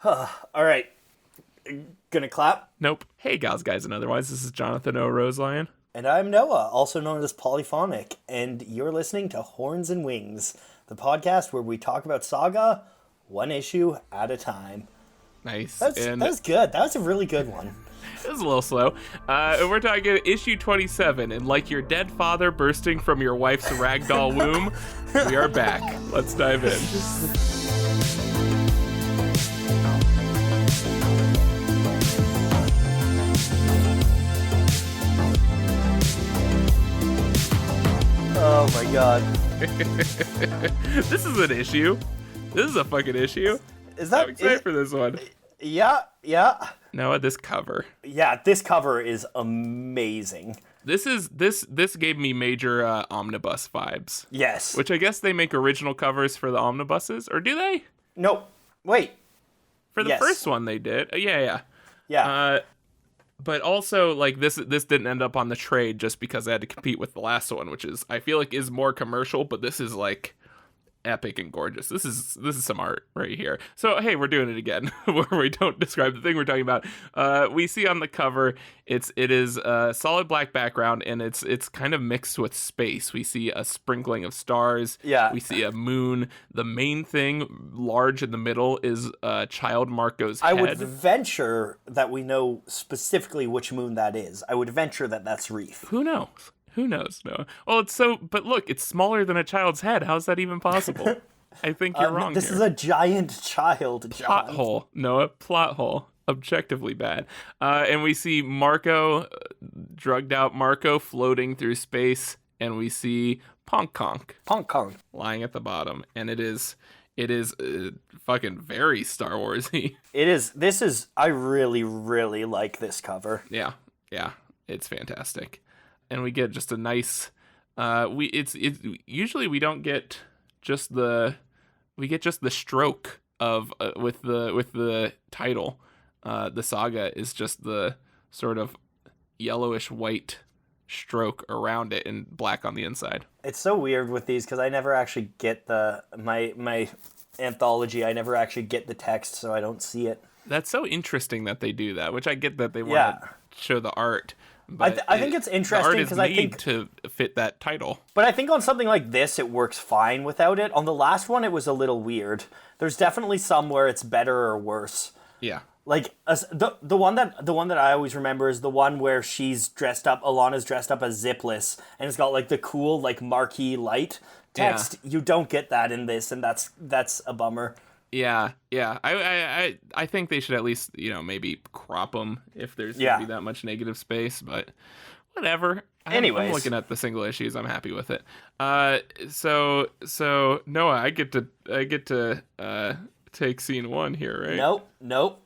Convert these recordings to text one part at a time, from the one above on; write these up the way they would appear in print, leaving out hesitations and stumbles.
All right. Gonna clap? Nope. Hey, gals, guys, and otherwise, this is Jonathan O. Roselion. And I'm Noah, also known as Polyphonic, and you're listening to Horns and Wings, the podcast where we talk about Saga one issue at a time. Nice. That was good. That was a really good one. It was a little slow. We're talking issue 27, and like your dead father bursting from your wife's ragdoll womb, we are back. Let's dive in. Oh my god. This is an issue. This is a fucking issue. I'm excited for this one. Yeah. Noah, this cover. Yeah, this cover is amazing. This gave me major omnibus vibes. Yes. Which I guess they make original covers for the omnibuses, or do they? No. Wait. For the first one they did. Yeah. But also, like, this didn't end up on the trade just because they had to compete with the last one, which is, I feel like, is more commercial, but this is, like, epic and gorgeous. This is some art right here. So, hey, we're doing it again, where we don't describe the thing we're talking about. We see on the cover, it is a solid black background, and it's kind of mixed with space. We see a sprinkling of stars. Yeah. We see a moon. The main thing, large in the middle, is child Marco's head. I would venture that we know specifically which moon that is. I would venture that that's Reef. Who knows? Who knows, Noah? Well, but look, it's smaller than a child's head. How's that even possible? I think you're wrong. This here. is a giant child, John. Plot hole, Noah. Plot hole. Objectively bad. And we see Marco, drugged out Marco, floating through space, and we see Ponk Kong lying at the bottom, and it is fucking very Star Warsy. It is. I really, really like this cover. Yeah, it's fantastic. And we get just a nice. Usually we don't get just the. We get just the stroke of with the title. The Saga is just the sort of yellowish white stroke around it and black on the inside. It's so weird with these because I never actually get my anthology. I never actually get the text, so I don't see it. That's so interesting that they do that. Which I get that they want to show the art. But I think it's interesting because I think to fit that title. But I think on something like this, it works fine without it. On the last one, it was a little weird. There's definitely some where it's better or worse. Yeah. Like the one that I always remember is the one where she's dressed up. Alana's dressed up as Zipless, and it's got like the cool like marquee light text. Yeah. You don't get that in this, and that's a bummer. Yeah. I think they should at least, maybe crop them if there's going to be that much negative space, but whatever. Anyways. I'm looking at the single issues. I'm happy with it. So Noah, I get to take scene one here, right? Nope.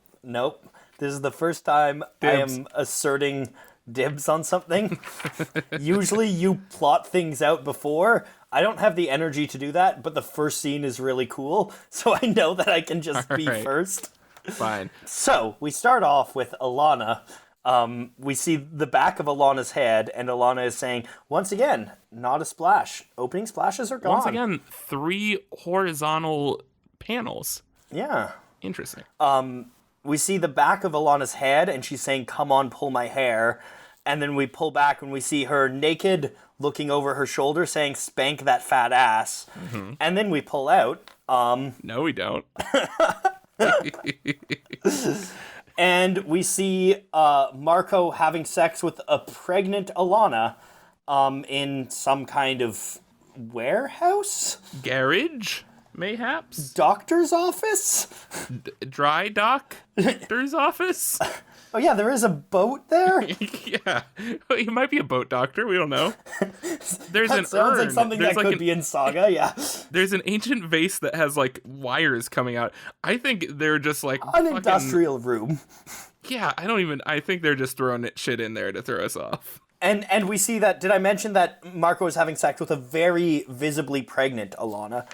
This is the first time Dibs. I am asserting dibs on something. Usually you plot things out before. I don't have the energy to do that, but the first scene is really cool, so I know that I can just be first. Fine. So, we start off with Alana. We see the back of Alana's head, and Alana is saying, once again, not a splash. Opening splashes are gone. Once again, 3 horizontal panels. Yeah. Interesting. We see the back of Alana's head, and she's saying, come on, pull my hair. And then we pull back, and we see her naked, looking over her shoulder, saying, spank that fat ass. Mm-hmm. And then we pull out. No, we don't. And we see Marco having sex with a pregnant Alana in some kind of warehouse? Garage, mayhaps? Doctor's office? Dry doctor's office? Oh yeah, there is a boat there? Yeah. He might be a boat doctor, we don't know. There's that an sounds urn. like something There's that could be in Saga, yeah. There's an ancient vase that has, like, wires coming out. I think they're just, like, an industrial room. Yeah, I think they're just throwing shit in there to throw us off. And we see that, did I mention that Marco is having sex with a very visibly pregnant Alana?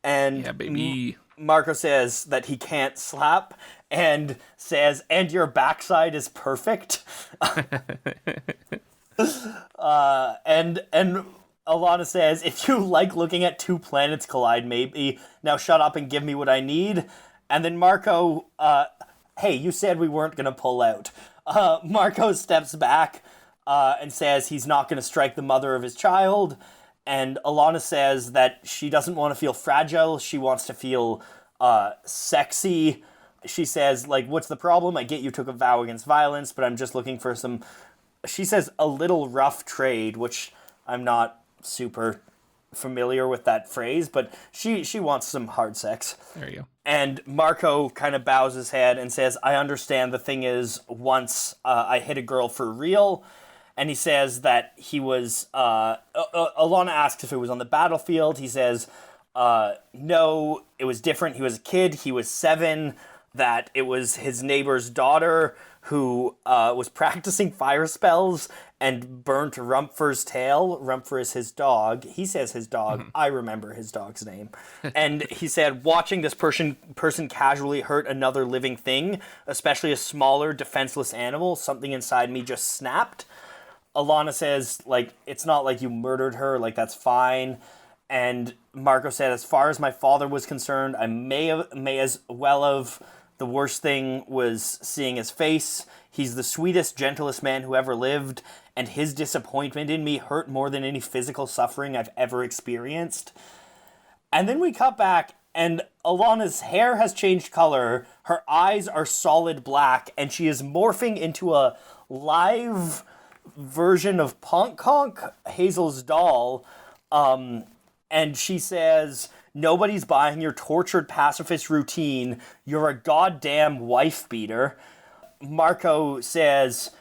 And yeah, baby. Marco says that he can't slap, and says, and your backside is perfect. And Alana says, if you like looking at 2 planets collide, maybe, now shut up and give me what I need. And then Marco, hey, you said we weren't going to pull out. Marco steps back and says he's not going to strike the mother of his child. And Alana says that she doesn't want to feel fragile. She wants to feel sexy. She says, like, what's the problem? I get you took a vow against violence, but I'm just looking for some, she says, a little rough trade, which I'm not super familiar with that phrase, but she wants some hard sex. There you go. And Marco kind of bows his head and says, I understand. The thing is, once I hit a girl for real. And he says that he was, Alana asks if it was on the battlefield. He says, no, it was different. He was a kid. He was 7. That it was his neighbor's daughter who was practicing fire spells and burnt Rumpfer's tail. Rumpfer is his dog. He says his dog. Mm-hmm. I remember his dog's name. And he said, watching this person casually hurt another living thing, especially a smaller, defenseless animal, something inside me just snapped. Alana says, like, it's not like you murdered her, like, that's fine. And Marco said, as far as my father was concerned, I may as well have. The worst thing was seeing his face. He's the sweetest, gentlest man who ever lived, and his disappointment in me hurt more than any physical suffering I've ever experienced. And then we cut back, and Alana's hair has changed color, her eyes are solid black, and she is morphing into a live version of Ponk Conk, Hazel's doll, and she says, nobody's buying your tortured pacifist routine. You're a goddamn wife beater. Marco says,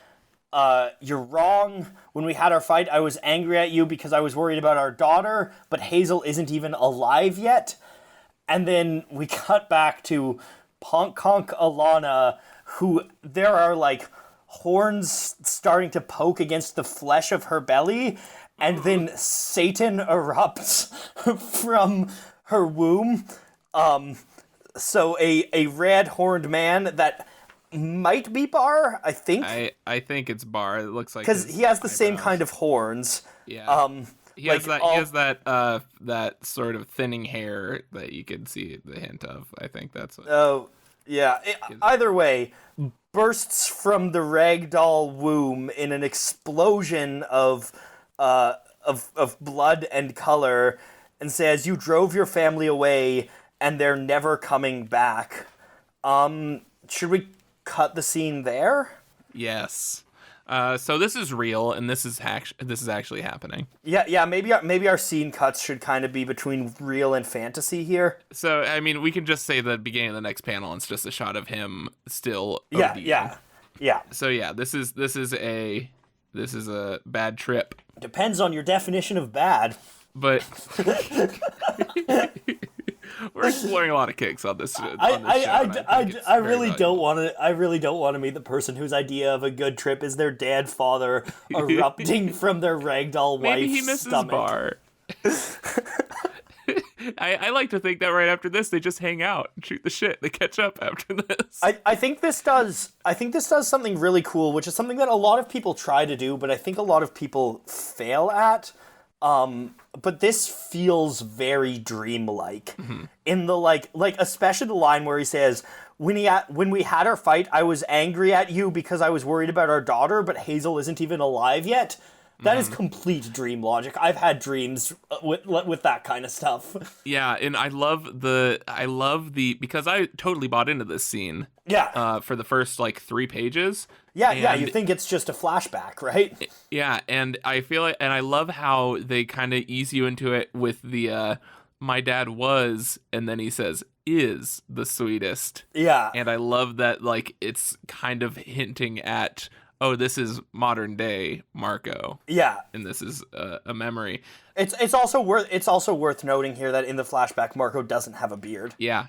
you're wrong. When we had our fight, I was angry at you because I was worried about our daughter, but Hazel isn't even alive yet. And then we cut back to Ponk Conk Alana, who there are like horns starting to poke against the flesh of her belly, and then Satan erupts from her womb. So a red-horned man that might be Bar, I think. I think it's Bar. It looks like, because he has the same kind of horns. Yeah. He has that sort of thinning hair that you can see the hint of. I think that's what. Oh, yeah. Either way, bursts from the ragdoll womb in an explosion of blood and color, and says, you drove your family away and they're never coming back. Should we cut the scene there? Yes. So this is real, and this is actually happening. Yeah. Maybe our scene cuts should kind of be between real and fantasy here. So I mean, we can just say the beginning of the next panel. It's just a shot of him still. ODing. Yeah. So yeah, this is a bad trip. Depends on your definition of bad. But we're exploring a lot of kinks on this. I really don't want to. I really don't want to meet the person whose idea of a good trip is their dead father erupting from their ragdoll wife's Maybe he misses stomach. Bar. I like to think that right after this they just hang out and shoot the shit. They catch up after this. I think this does something really cool, which is something that a lot of people try to do, but I think a lot of people fail at. But this feels very dreamlike. Mm-hmm. In the like especially the line where he says, when we had our fight, I was angry at you because I was worried about our daughter, but Hazel isn't even alive yet. That is complete dream logic. I've had dreams with that kind of stuff. Yeah, and I love the because I totally bought into this scene. Yeah. For the first 3 pages. Yeah, you think it's just a flashback, right? Yeah, and I feel like, and I love how they kind of ease you into it with the my dad was, and then he says is the sweetest. Yeah. And I love that it's kind of hinting at, oh, this is modern day Marco. Yeah. And this is a memory. It's also worth noting here that in the flashback Marco doesn't have a beard. Yeah.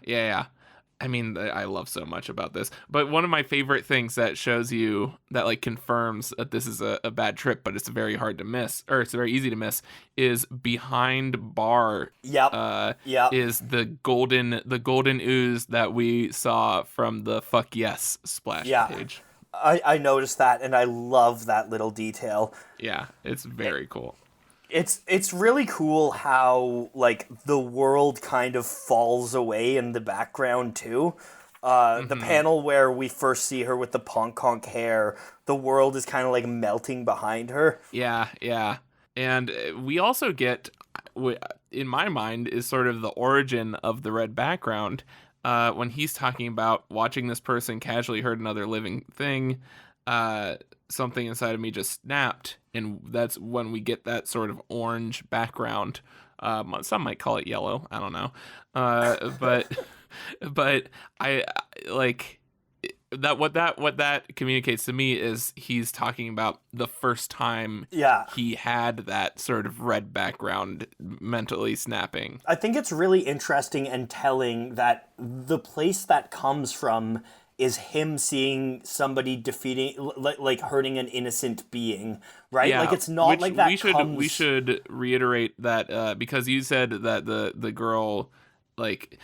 I mean, I love so much about this. But one of my favorite things that shows you that confirms that this is a bad trip, but it's very hard to miss, or it's very easy to miss, is behind Bar. Yep. Is the golden ooze that we saw from the fuck yes splash page. I noticed that, and I love that little detail. Yeah, it's very cool. It's really cool how the world kind of falls away in the background too. The panel where we first see her with the ponk hair, the world is kind of like melting behind her. Yeah, yeah. And we also get, in my mind, is sort of the origin of the red background when he's talking about watching this person casually hurt another living thing. Something inside of me just snapped, and that's when we get that sort of orange background. Some might call it yellow. I don't know. But I like that. What that communicates to me is he's talking about the first time he had that sort of red background mentally snapping. I think it's really interesting and telling that the place that comes from is him seeing somebody defeating, like hurting an innocent being, right? Yeah, like it's not like that. We should reiterate that because you said that the girl, like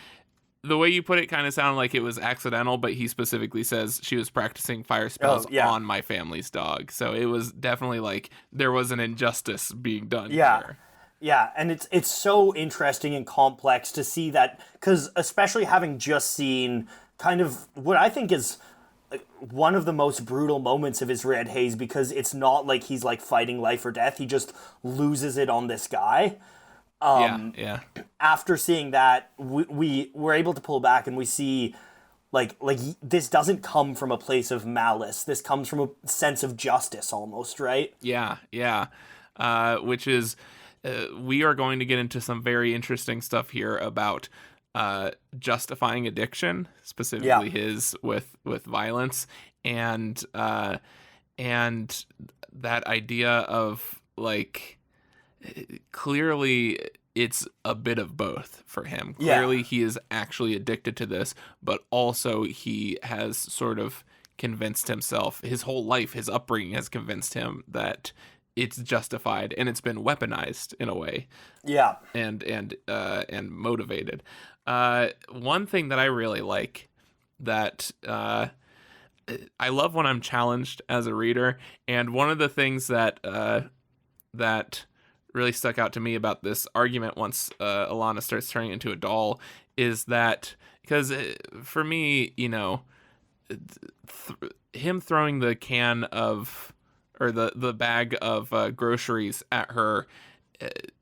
the way you put it, kind of sounded like it was accidental, but he specifically says she was practicing fire spells on my family's dog. So it was definitely like there was an injustice being done here. Yeah, and it's so interesting and complex to see that, because especially having just seen kind of what I think is one of the most brutal moments of his Red Haze, because it's not like he's like fighting life or death. He just loses it on this guy. Yeah. After seeing that, we were able to pull back and we see like this doesn't come from a place of malice. This comes from a sense of justice almost, right? Yeah. Which is, we are going to get into some very interesting stuff here about justifying addiction, specifically his with violence, and that idea of like, clearly it's a bit of both for him. Clearly he is actually addicted to this, but also he has sort of convinced himself, his whole life, his upbringing has convinced him that it's justified, and it's been weaponized in a way. Yeah. And motivated. One thing that I really like that I love when I'm challenged as a reader, and one of the things that that really stuck out to me about this argument once Alana starts turning into a doll is that, because for me, you know, him throwing the can of, or the bag of groceries at her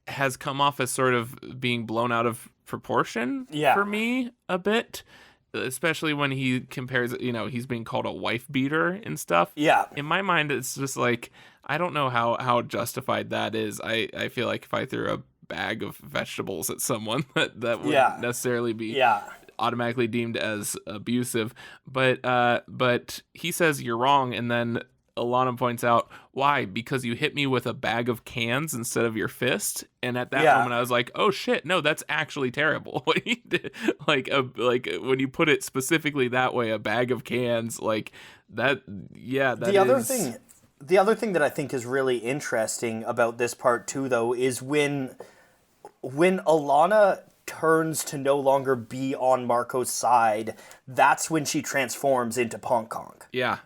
has come off as sort of being blown out of proportion for me a bit, especially when he compares, you know, he's being called a wife beater and stuff. Yeah. In my mind, it's just like, I don't know how justified that is. I feel like if I threw a bag of vegetables at someone, that wouldn't necessarily be automatically deemed as abusive. But he says you're wrong, and then Alana points out, why? Because you hit me with a bag of cans instead of your fist. And at that moment I was like, oh shit, no, that's actually terrible what he did. Like when you put it specifically that way, a bag of cans, like that. The other thing that I think is really interesting about this part too, though, is when Alana turns to no longer be on Marco's side, that's when she transforms into Ponk. Yeah.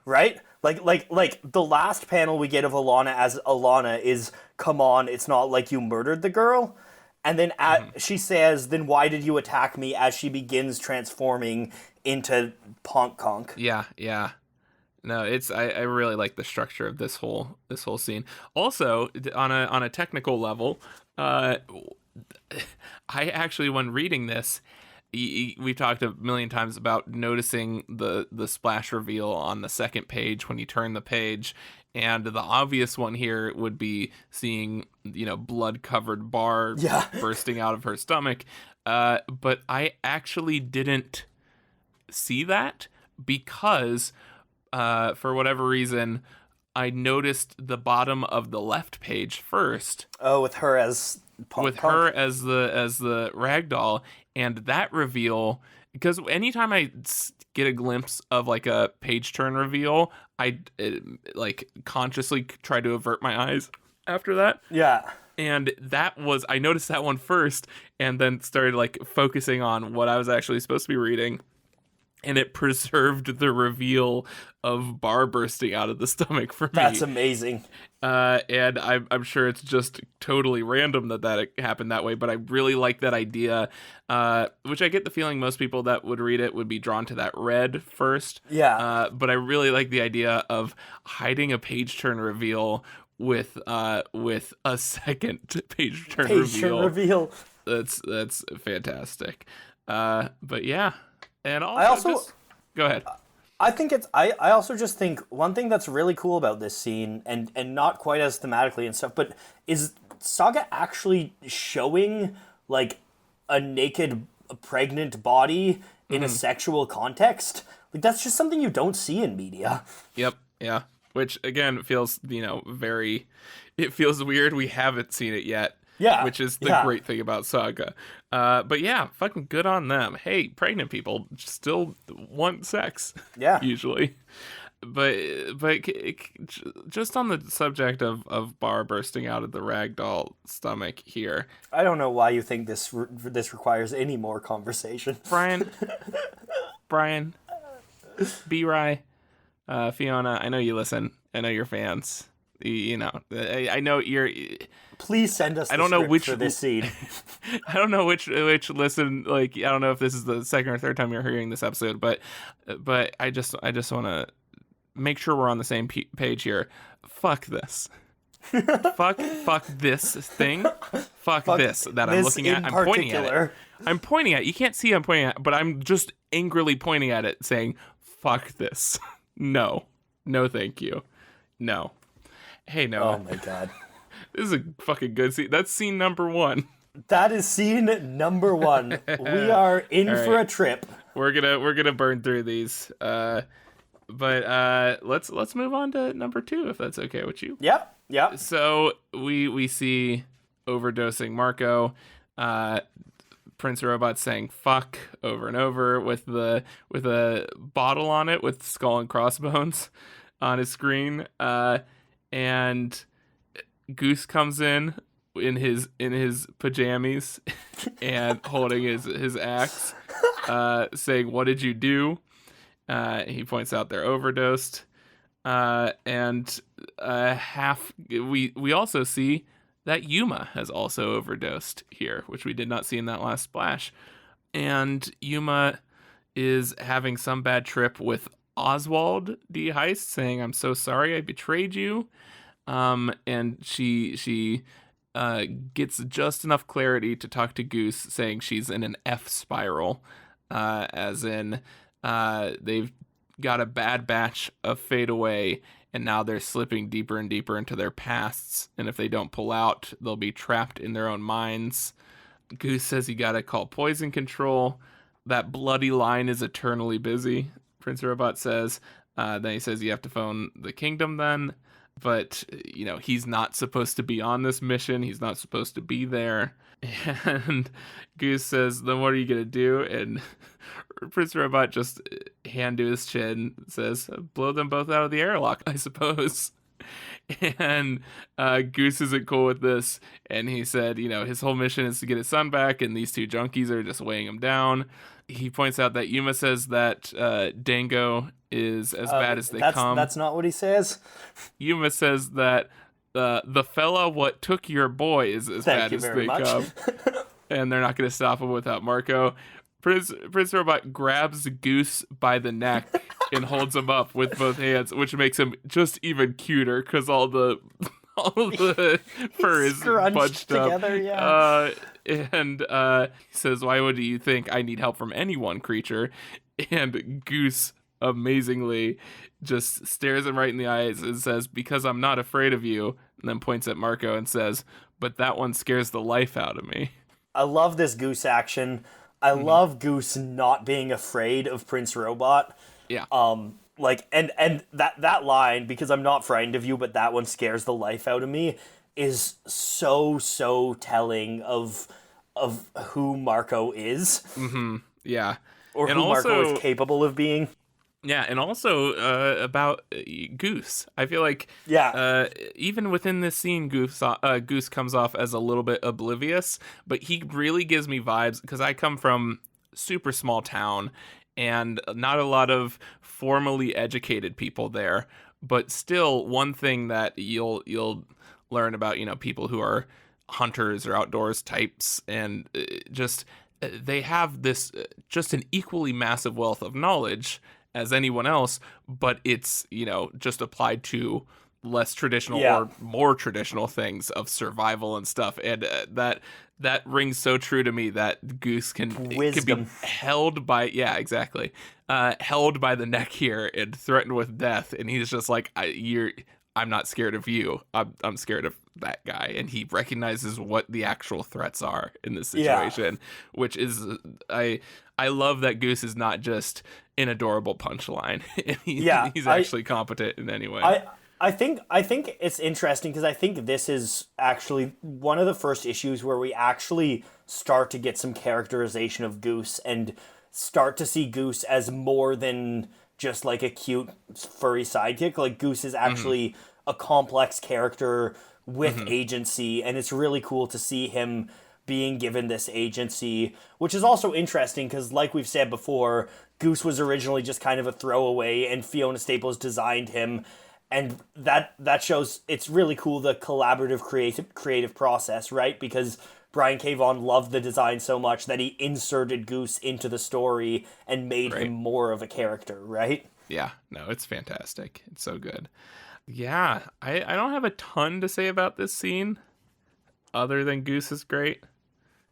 Right? Like the last panel we get of Alana as Alana is, come on, it's not like you murdered the girl. And then she says, then why did you attack me, as she begins transforming into Ponk. Yeah. No, I really like the structure of this whole scene. Also, on a technical level, I actually, when reading this, we talked a million times about noticing the splash reveal on the second page when you turn the page, and the obvious one here would be seeing, you know, blood-covered bar bursting out of her stomach. But I actually didn't see that because, for whatever reason, I noticed the bottom of the left page first. Oh, with her as her as the ragdoll, and that reveal, because anytime I get a glimpse of like a page turn reveal, I like consciously try to avert my eyes after that. Yeah. And I noticed that one first, and then started like focusing on what I was actually supposed to be reading. And it preserved the reveal of bar bursting out of the stomach for me. That's amazing. And I'm sure it's just totally random that it happened that way, but I really like that idea, which I get the feeling most people that would read it would be drawn to that red first. Yeah. But I really like the idea of hiding a page turn reveal with a second page turn reveal. That's fantastic. But yeah, and also go ahead. I also just think one thing that's really cool about this scene, and not quite as thematically and stuff, but is Saga actually showing like a naked pregnant body in a sexual context? Like, that's just something you don't see in media. Yep. Yeah. Which again feels, it feels weird. We haven't seen it yet. Yeah. Which is the great thing about Saga. But yeah, fucking good on them. Hey, pregnant people still want sex. Yeah. Usually. But just on the subject of Bar bursting out of the ragdoll stomach here. I don't know why you think this requires any more conversation. Brian, B-Rye, Fiona, I know you listen. I know you're fans. I know you're... Please send us. I don't know which for this scene. I don't know which listen. Like, I don't know if this is the second or third time you're hearing this episode, but I just want to make sure we're on the same page here. Fuck this. fuck this thing. Fuck this that I'm looking at. I'm pointing at it. I'm pointing at it. You can't see I'm pointing at it, but I'm just angrily pointing at it, saying, "Fuck this. No, thank you. No." Hey, no. Oh my god. This is a fucking good scene. That's scene number 1. That is scene number 1. We are in for a trip. We're gonna burn through these. But let's move on to number 2 if that's okay with you. Yeah. So we see overdosing Marco. Prince Robot saying "fuck" over and over with a bottle on it with skull and crossbones on his screen. And Goose comes in his pajamas and holding his axe, saying, "What did you do?" He points out they're overdosed, and we also see that Yuma has also overdosed here, which we did not see in that last splash, and Yuma is having some bad trip with Oswald D. Heist, saying, "I'm so sorry I betrayed you." And she gets just enough clarity to talk to Goose, saying she's in an F spiral, as in they've got a bad batch of Fade Away, and now they're slipping deeper and deeper into their pasts, and if they don't pull out, they'll be trapped in their own minds. Goose says you gotta call poison control. That bloody line is eternally busy, Prince Robot says. Then he says you have to phone the kingdom then. But, he's not supposed to be on this mission. He's not supposed to be there. And Goose says, then what are you going to do? And Prince Robot just hand to his chin says, blow them both out of the airlock, I suppose. And Goose isn't cool with this. And he said, his whole mission is to get his son back. And these two junkies are just weighing him down. He points out that Yuma says that Dango is as bad as they come. That's not what he says. Yuma says that the fella what took your boy is as bad as they come. And they're not going to stop him without Marco. Prince Robot grabs Goose by the neck and holds him up with both hands, which makes him just even cuter because all the fur is bunched together, up. Yeah. And he says, "Why would you think I need help from anyone, creature?" And Goose amazingly just stares him right in the eyes and says, "Because I'm not afraid of you," and then points at Marco and says, "But that one scares the life out of me." I love this Goose action. I love Goose not being afraid of Prince Robot. Yeah. And that line, "because I'm not frightened of you, but that one scares the life out of me," is so telling of who Marco is. Mm-hmm. Yeah. Or who Marco is capable of being. Yeah, and also about Goose. I feel like even within this scene, Goose comes off as a little bit oblivious, but he really gives me vibes because I come from super small town and not a lot of formally educated people there. but still, one thing that you'll learn about, people who are hunters or outdoors types, and just they have this just an equally massive wealth of knowledge as anyone else, but it's, just applied to less traditional or more traditional things of survival and stuff. And that rings so true to me, that Goose can be held by, held by the neck here and threatened with death. And he's just like, I'm not scared of you. I'm scared of that guy. And he recognizes what the actual threats are in this situation, which is, I love that Goose is not just an adorable punchline. He's actually competent in any way. I think it's interesting because I think this is actually one of the first issues where we actually start to get some characterization of Goose and start to see Goose as more than just like a cute furry sidekick. Like, Goose is actually a complex character with agency, and it's really cool to see him being given this agency, which is also interesting because, like we've said before, Goose was originally just kind of a throwaway, and Fiona Staples designed him. And that shows it's really cool, the collaborative creative process, right? Because Brian K. Vaughan loved the design so much that he inserted Goose into the story and made him more of a character, right? Yeah, no, it's fantastic. It's so good. Yeah, I don't have a ton to say about this scene other than Goose is great.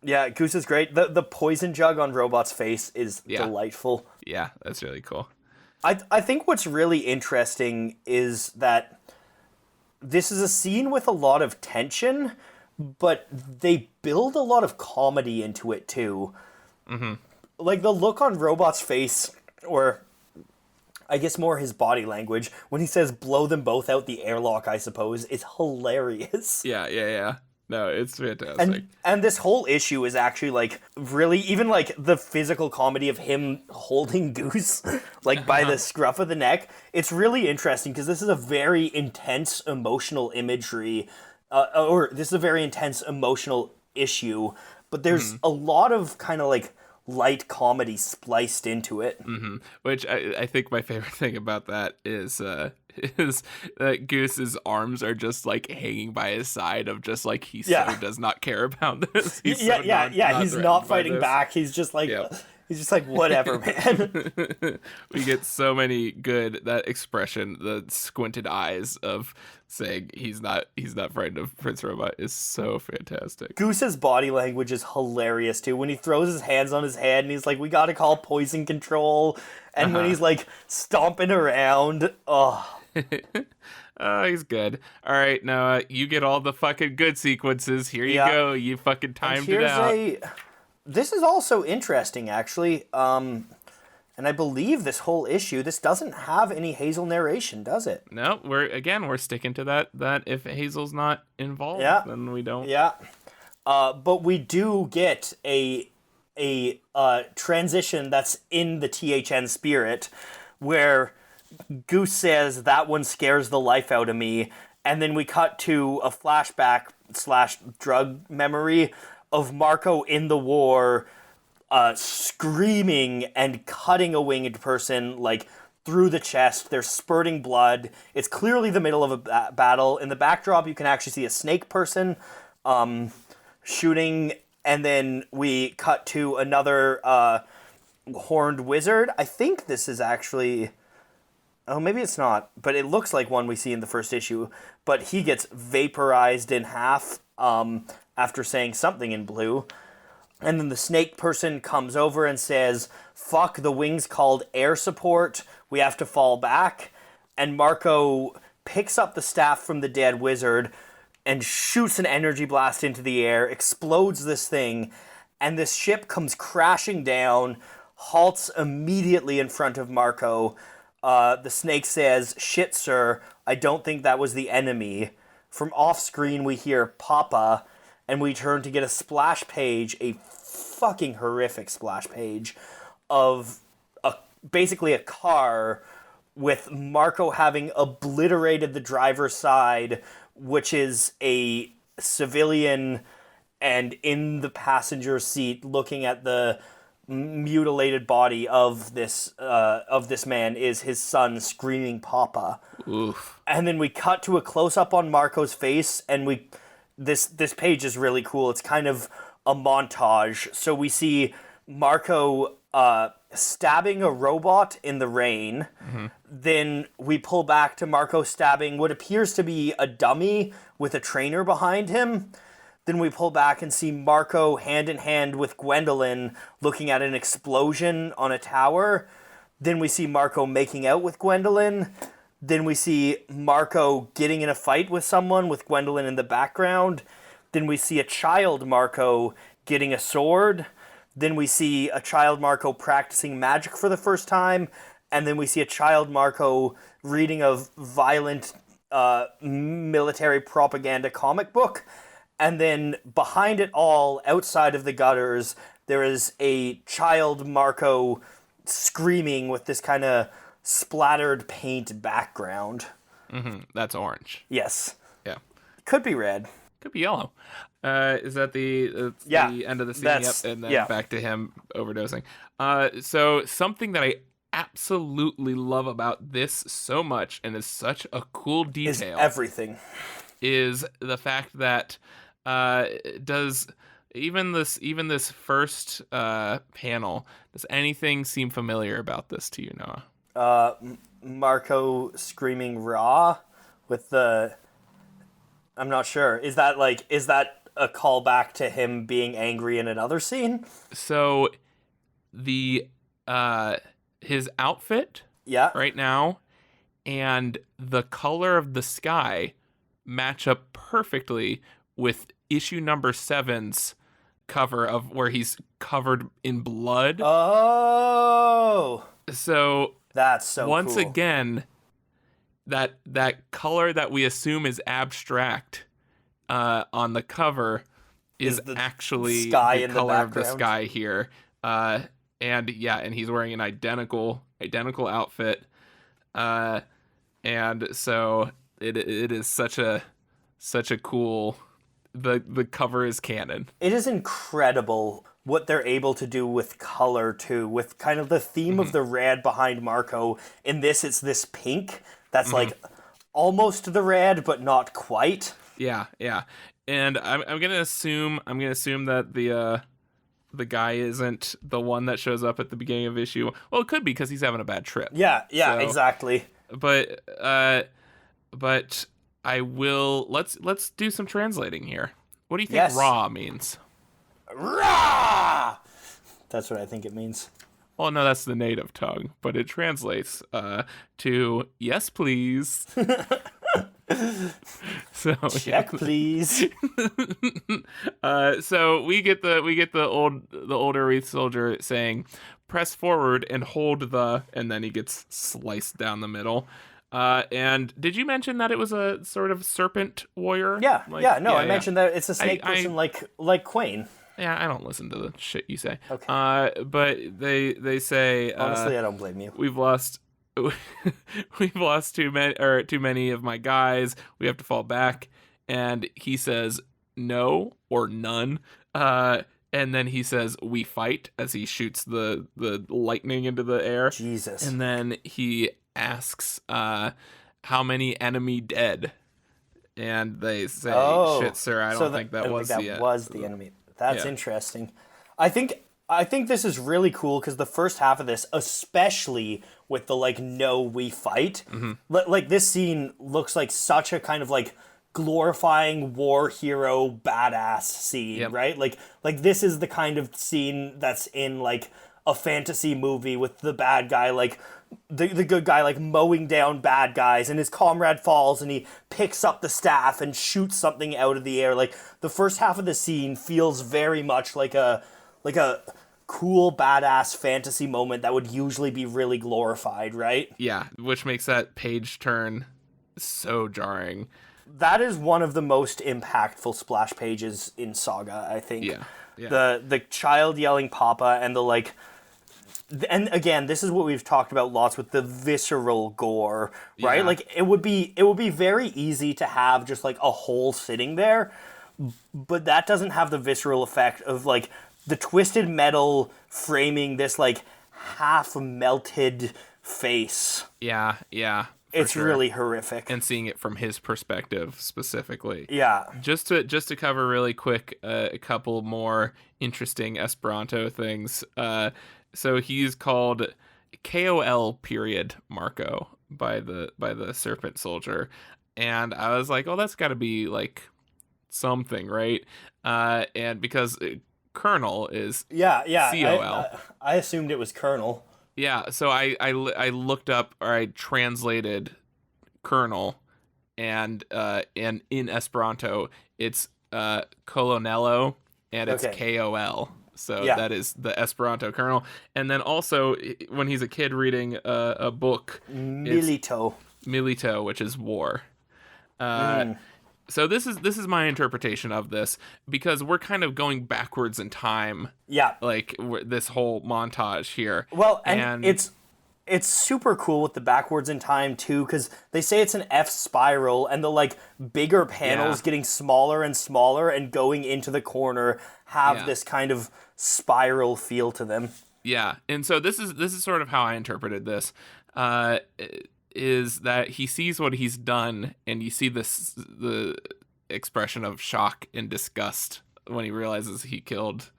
Yeah, Goose is great. The poison jug on Robot's face is delightful. Yeah, that's really cool. I think what's really interesting is that this is a scene with a lot of tension, but they build a lot of comedy into it too. Mm-hmm. Like, the look on Robot's face, or I guess more his body language, when he says blow them both out the airlock, I suppose, is hilarious. Yeah. No, it's fantastic. And this whole issue is actually, like, really, even, like, the physical comedy of him holding Goose, like, by the scruff of the neck. It's really interesting, because this is a very intense emotional imagery, or this is a very intense emotional issue, but there's a lot of kind of, like, light comedy spliced into it. Mm-hmm. Which I think my favorite thing about that is that Goose's arms are just like hanging by his side, of just like he so does not care about this. He's he's not fighting back. He's just like he's just like, whatever, man. We get so many good, that expression, the squinted eyes of saying he's not frightened of Prince Robot is so fantastic. Goose's body language is hilarious too. When he throws his hands on his head and he's like, we gotta call poison control. And when he's like stomping around, oh, he's good. All right, Noah, you get all the fucking good sequences. Here you go. You fucking timed it out. This is also interesting, actually. And I believe this whole issue, this doesn't have any Hazel narration, does it? No, we're sticking to that if Hazel's not involved, then we don't. Yeah. But we do get a transition that's in the THN spirit, where Goose says, that one scares the life out of me, and then we cut to a flashback / drug memory of Marco in the war, screaming and cutting a winged person, like, through the chest. They're spurting blood. It's clearly the middle of a battle. In the backdrop, you can actually see a snake person shooting, and then we cut to another horned wizard. I think this is actually... Oh, maybe it's not, but it looks like one we see in the first issue. But he gets vaporized in half after saying something in blue. And then the snake person comes over and says, fuck, the wing's called air support. We have to fall back. And Marco picks up the staff from the dead wizard and shoots an energy blast into the air, explodes this thing, and this ship comes crashing down, halts immediately in front of Marco. The snake says, shit, sir, I don't think that was the enemy. From off-screen, we hear Papa, and we turn to get a splash page, a fucking horrific splash page, of basically a car with Marco having obliterated the driver's side, which is a civilian, and in the passenger seat looking at the mutilated body of this man is his son screaming "Papa." Oof. And then we cut to a close up on Marco's face, and this page is really cool. It's kind of a montage. So we see Marco stabbing a robot in the rain. Mm-hmm. Then we pull back to Marco stabbing what appears to be a dummy with a trainer behind him. Then we pull back and see Marco hand in hand with Gwendolyn looking at an explosion on a tower. Then we see Marco making out with Gwendolyn. Then we see Marco getting in a fight with someone with Gwendolyn in the background. Then we see a child Marco getting a sword. Then we see a child Marco practicing magic for the first time. And then we see a child Marco reading a violent military propaganda comic book. And then behind it all, outside of the gutters, there is a child Marco screaming with this kind of splattered paint background. Mm-hmm. That's orange. Yes. Yeah. Could be red. Could be yellow. Is that the end of the scene? Yep. And then back to him overdosing. So something that I absolutely love about this so much, and is such a cool detail, is everything, is the fact that does even this first panel, does anything seem familiar about this to you, Noah? Marco screaming raw with the, I'm not sure. Is that a callback to him being angry in another scene? So the his outfit right now and the color of the sky match up perfectly with issue number 7's cover of where he's covered in blood. Oh, so that's so once cool. Again, that color that we assume is abstract on the cover is actually the color of the sky here. And he's wearing an identical outfit. And so it is such a cool. The cover is canon. It is incredible what they're able to do with color too, with kind of the theme of the red behind Marco. In this, it's this pink that's like almost the red, but not quite. Yeah. And I'm gonna assume that the guy isn't the one that shows up at the beginning of issue. Well, it could be because he's having a bad trip. Yeah, so, exactly. But I will. Let's do some translating here. What do you think "raw" means? Raw. That's what I think it means. Well, no, that's the native tongue, but it translates to "yes, please." So check, please. So we get the older Wraith soldier saying, "Press forward and hold the," and then he gets sliced down the middle. And did you mention that it was a sort of serpent warrior? Yeah, I mentioned that it's a snake person like Quain. Yeah, I don't listen to the shit you say. Okay. But they say honestly, I don't blame you. We've lost too many of my guys. We have to fall back. And he says no or none. And then he says we fight as he shoots the lightning into the air. Jesus. And then he asks how many enemy dead, and they say shit sir, I don't think that was the enemy. That's interesting. I think this is really cool because the first half of this, especially with the no we fight, this scene looks like such a kind of glorifying war hero badass scene, right? Like this is the kind of scene that's in a fantasy movie with the bad guy the good guy mowing down bad guys, and his comrade falls and he picks up the staff and shoots something out of the air. The first half of the scene feels very much like a cool badass fantasy moment that would usually be really glorified, right? Yeah, which makes that page turn so jarring. That is one of the most impactful splash pages in Saga, I think. Yeah. The child yelling "Papa" and and again, this is what we've talked about lots with the visceral gore, right? Yeah. It would be very easy to have just a hole sitting there, but that doesn't have the visceral effect of the twisted metal framing this like half melted face. Yeah. It's really horrific. And seeing it from his perspective specifically. Yeah. Just to cover really quick a couple more interesting Esperanto things. So he's called KOL period Marco by the Serpent Soldier. And I was like, oh, that's got to be like something, right? And because Colonel is COL. I assumed it was Colonel. Yeah, so I looked up, or I translated Colonel, and in Esperanto it's Colonello, and it's KOL. So that is the Esperanto Colonel. And then also when he's a kid reading a book, Milito, which is war. So this is my interpretation of this, because we're kind of going backwards in time. Yeah. Like this whole montage here. Well, and it's super cool with the backwards in time too, because they say it's an F spiral, and the like bigger panels getting smaller and smaller and going into the corner have this kind of spiral feel to them. Yeah, and so this is sort of how I interpreted this. Is that he sees what he's done, and you see the expression of shock and disgust when he realizes he killed,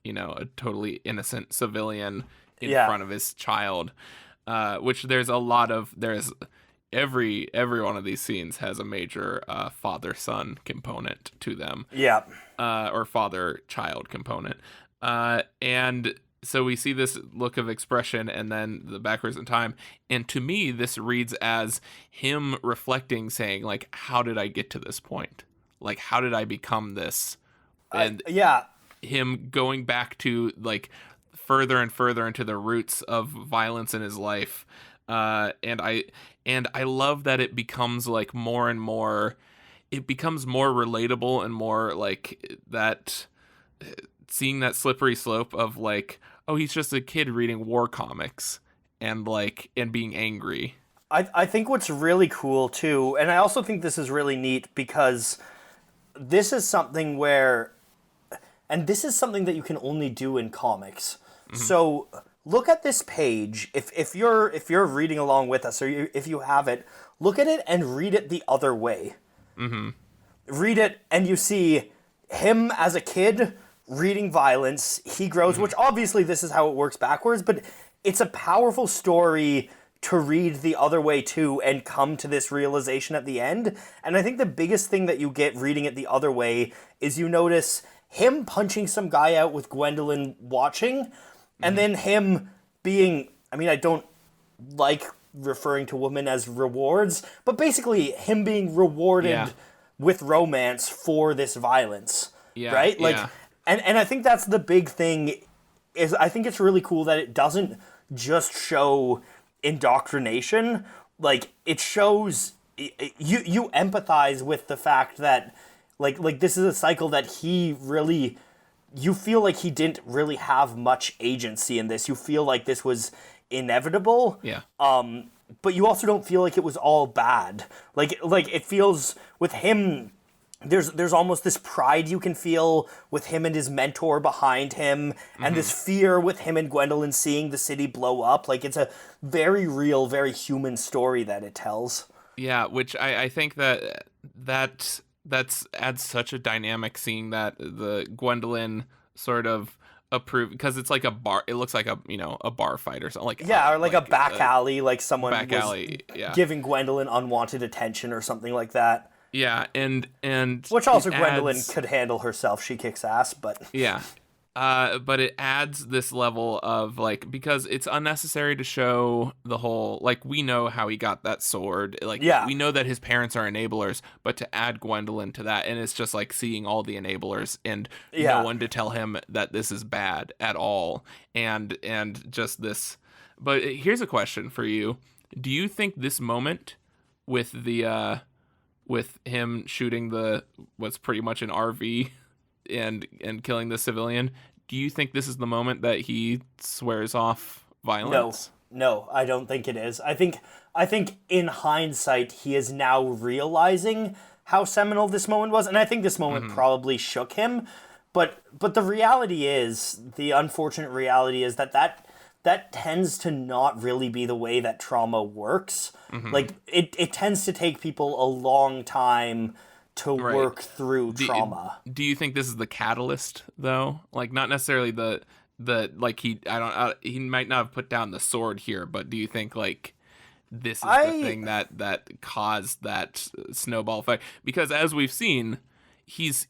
a totally innocent civilian in front of his child. Which there's every one of these scenes has a major father-son component to them. Yeah. Or father-child component. And so we see this look of expression and then the backwards in time. And to me, this reads as him reflecting, saying, like, how did I get to this point? Like, how did I become this? And him going back to, like, further and further into the roots of violence in his life. And I love that it becomes, like, more and more... It becomes more relatable and more, like, that... Seeing that slippery slope of, like... Oh, he's just a kid reading war comics and being angry. I think what's really cool too, and I also think this is really neat, because this is something that you can only do in comics. Mm-hmm. So look at this page. If you're reading along with us, or if you have it, look at it and read it the other way. Mm-hmm. Read it and you see him as a kid reading violence, he grows, which obviously this is how it works backwards, but it's a powerful story to read the other way too and come to this realization at the end. And I think the biggest thing that you get reading it the other way is you notice him punching some guy out with Gwendolyn watching, and then him being, I don't like referring to women as rewards, but basically him being rewarded with romance for this violence. Yeah, right? And I think that's the big thing, is I think it's really cool that it doesn't just show indoctrination. Like, it shows, you empathize with the fact that, like this is a cycle that he really, you feel like he didn't really have much agency in this. You feel like this was inevitable. Yeah. But you also don't feel like it was all bad. Like it feels, with him... There's almost this pride you can feel with him and his mentor behind him, and this fear with him and Gwendolyn seeing the city blow up. Like, it's a very real, very human story that it tells. Yeah, which I think that's adds such a dynamic, seeing that the Gwendolyn sort of approve, because it's like a bar. It looks like a bar fight or something. Or like a back alley, like someone giving Gwendolyn unwanted attention or something like that. Yeah, and which also Gwendolyn could handle herself. She kicks ass, but yeah, but it adds this level of, like, because it's unnecessary to show the whole, like, we know how he got that sword, like, we know that his parents are enablers, but to add Gwendolyn to that, and it's just like seeing all the enablers and no one to tell him that this is bad at all, and just this. But here's a question for you: do you think this moment with the with him shooting what's pretty much an RV and killing the civilian, do you think this is the moment that he swears off violence? No, I don't think it is. I think in hindsight he is now realizing how seminal this moment was, and I think this moment probably shook him. but the reality is, the unfortunate reality is that tends to not really be the way that trauma works. Mm-hmm. Like, it tends to take people a long time to work through trauma. Do you think this is the catalyst, though? Like, not necessarily the like, he might not have put down the sword here, but do you think, like, this is the thing that caused that snowball effect? Because as we've seen, he's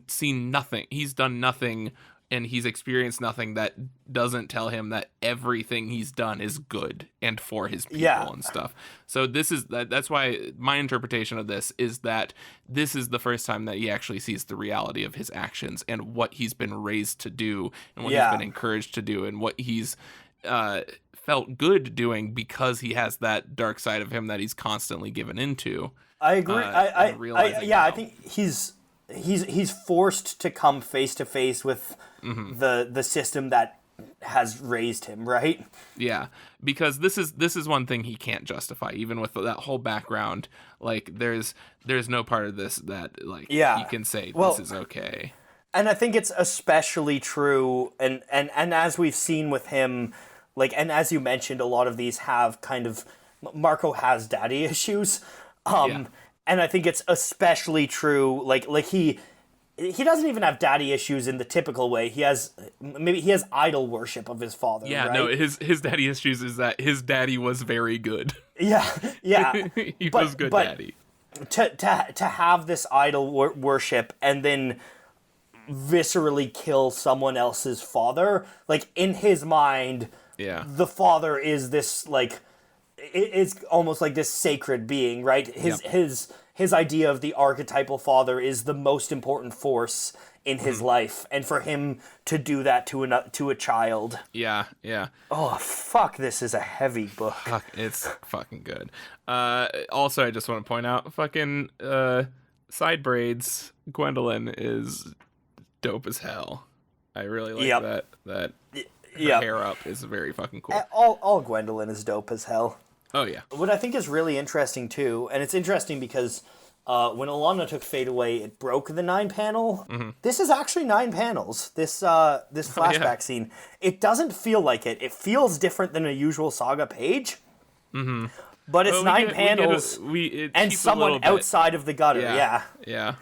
seen nothing. He's done nothing, and he's experienced nothing that doesn't tell him that everything he's done is good and for his people and stuff. So that's why my interpretation of this is that this is the first time that he actually sees the reality of his actions and what he's been raised to do and what he's been encouraged to do and what he's felt good doing, because he has that dark side of him that he's constantly given into. I agree. I think he's forced to come face to face with the system that has raised him, right? Yeah, because this is one thing he can't justify, even with that whole background. Like, there's no part of this that, like, he can say this is okay. And I think it's especially true, and as we've seen with him, like, and as you mentioned, a lot of these have kind of, Marco has daddy issues. And I think it's especially true, like he doesn't even have daddy issues in the typical way. He has idol worship of his father. Yeah, right? No, his daddy issues is that his daddy was very good. Yeah. He was good daddy. To have this idol worship and then viscerally kill someone else's father, like, in his mind, the father is this, like, it's almost like this sacred being, right? His idea of the archetypal father is the most important force in his life, and for him to do that to a child. Yeah. Oh, fuck, this is a heavy book. Fuck, it's fucking good. Also, I just want to point out, fucking side braids, Gwendolyn is dope as hell. I really like that. Her hair up is very fucking cool. All Gwendolyn is dope as hell. Oh, yeah. What I think is really interesting, too, and it's interesting because when Alana took Fade Away, it broke the 9-panel. Mm-hmm. This is actually 9 panels, this flashback scene. It doesn't feel like it. It feels different than a usual Saga page. Mm-hmm. But it's 9 panels and someone outside of the gutter. Yeah.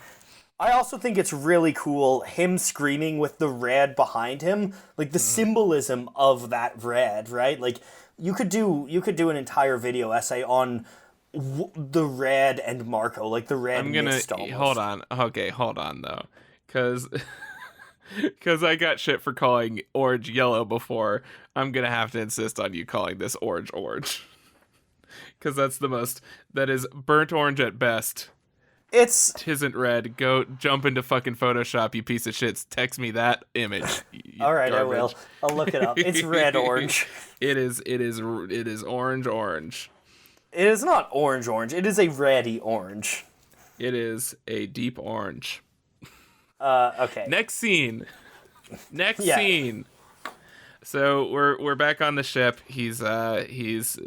I also think it's really cool, him screaming with the red behind him, like the symbolism of that red, right? Like, you could do an entire video essay on the red and Marco, like the red. I'm gonna hold on. Okay, hold on though, because I got shit for calling orange yellow before. I'm gonna have to insist on you calling this orange, because that is burnt orange at best. Tisn't red. Go jump into fucking Photoshop, you piece of shit. Text me that image. All right, garbage. I will. I'll look it up. It's red orange. It is orange. It is not orange. It is a reddy orange. It is a deep orange. Okay. Next scene. Scene. So we're back on the ship. We see he's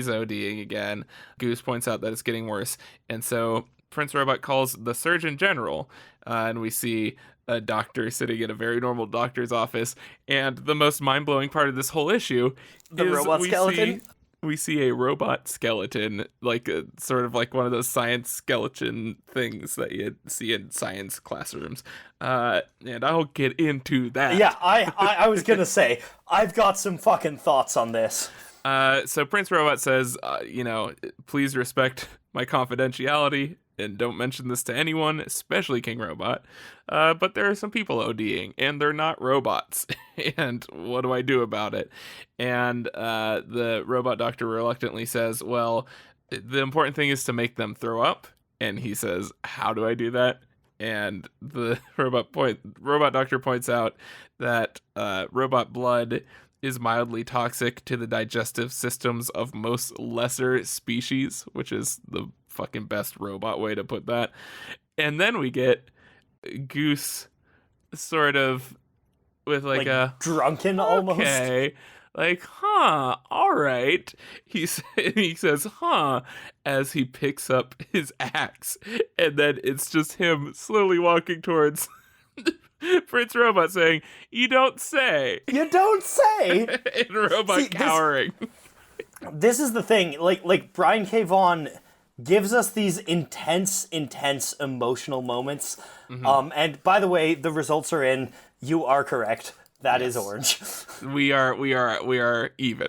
ODing again. Goose points out that it's getting worse, and so Prince Robot calls the Surgeon General, and we see a doctor sitting in a very normal doctor's office. And the most mind-blowing part of this whole issue is robot skeleton. We see a robot skeleton, like sort of like one of those science skeleton things that you see in science classrooms. And I'll get into that. Yeah, I was gonna say, I've got some fucking thoughts on this. So Prince Robot says, please respect my confidentiality and don't mention this to anyone, especially King Robot. But there are some people ODing, and they're not robots. And what do I do about it? And the robot doctor reluctantly says, well, the important thing is to make them throw up. And he says, how do I do that? And the robot doctor points out that robot blood is mildly toxic to the digestive systems of most lesser species, which is the fucking best robot way to put that. And then we get Goose sort of with like a drunken almost. Okay. Like, all right. He says, as he picks up his axe. And then it's just him slowly walking towards Prince Robot saying, "You don't say." You don't say. And Robot cowering. This is the thing. Like Brian K. Vaughan gives us these intense emotional moments. And by the way, the results are in. You are correct. That is orange. We are even.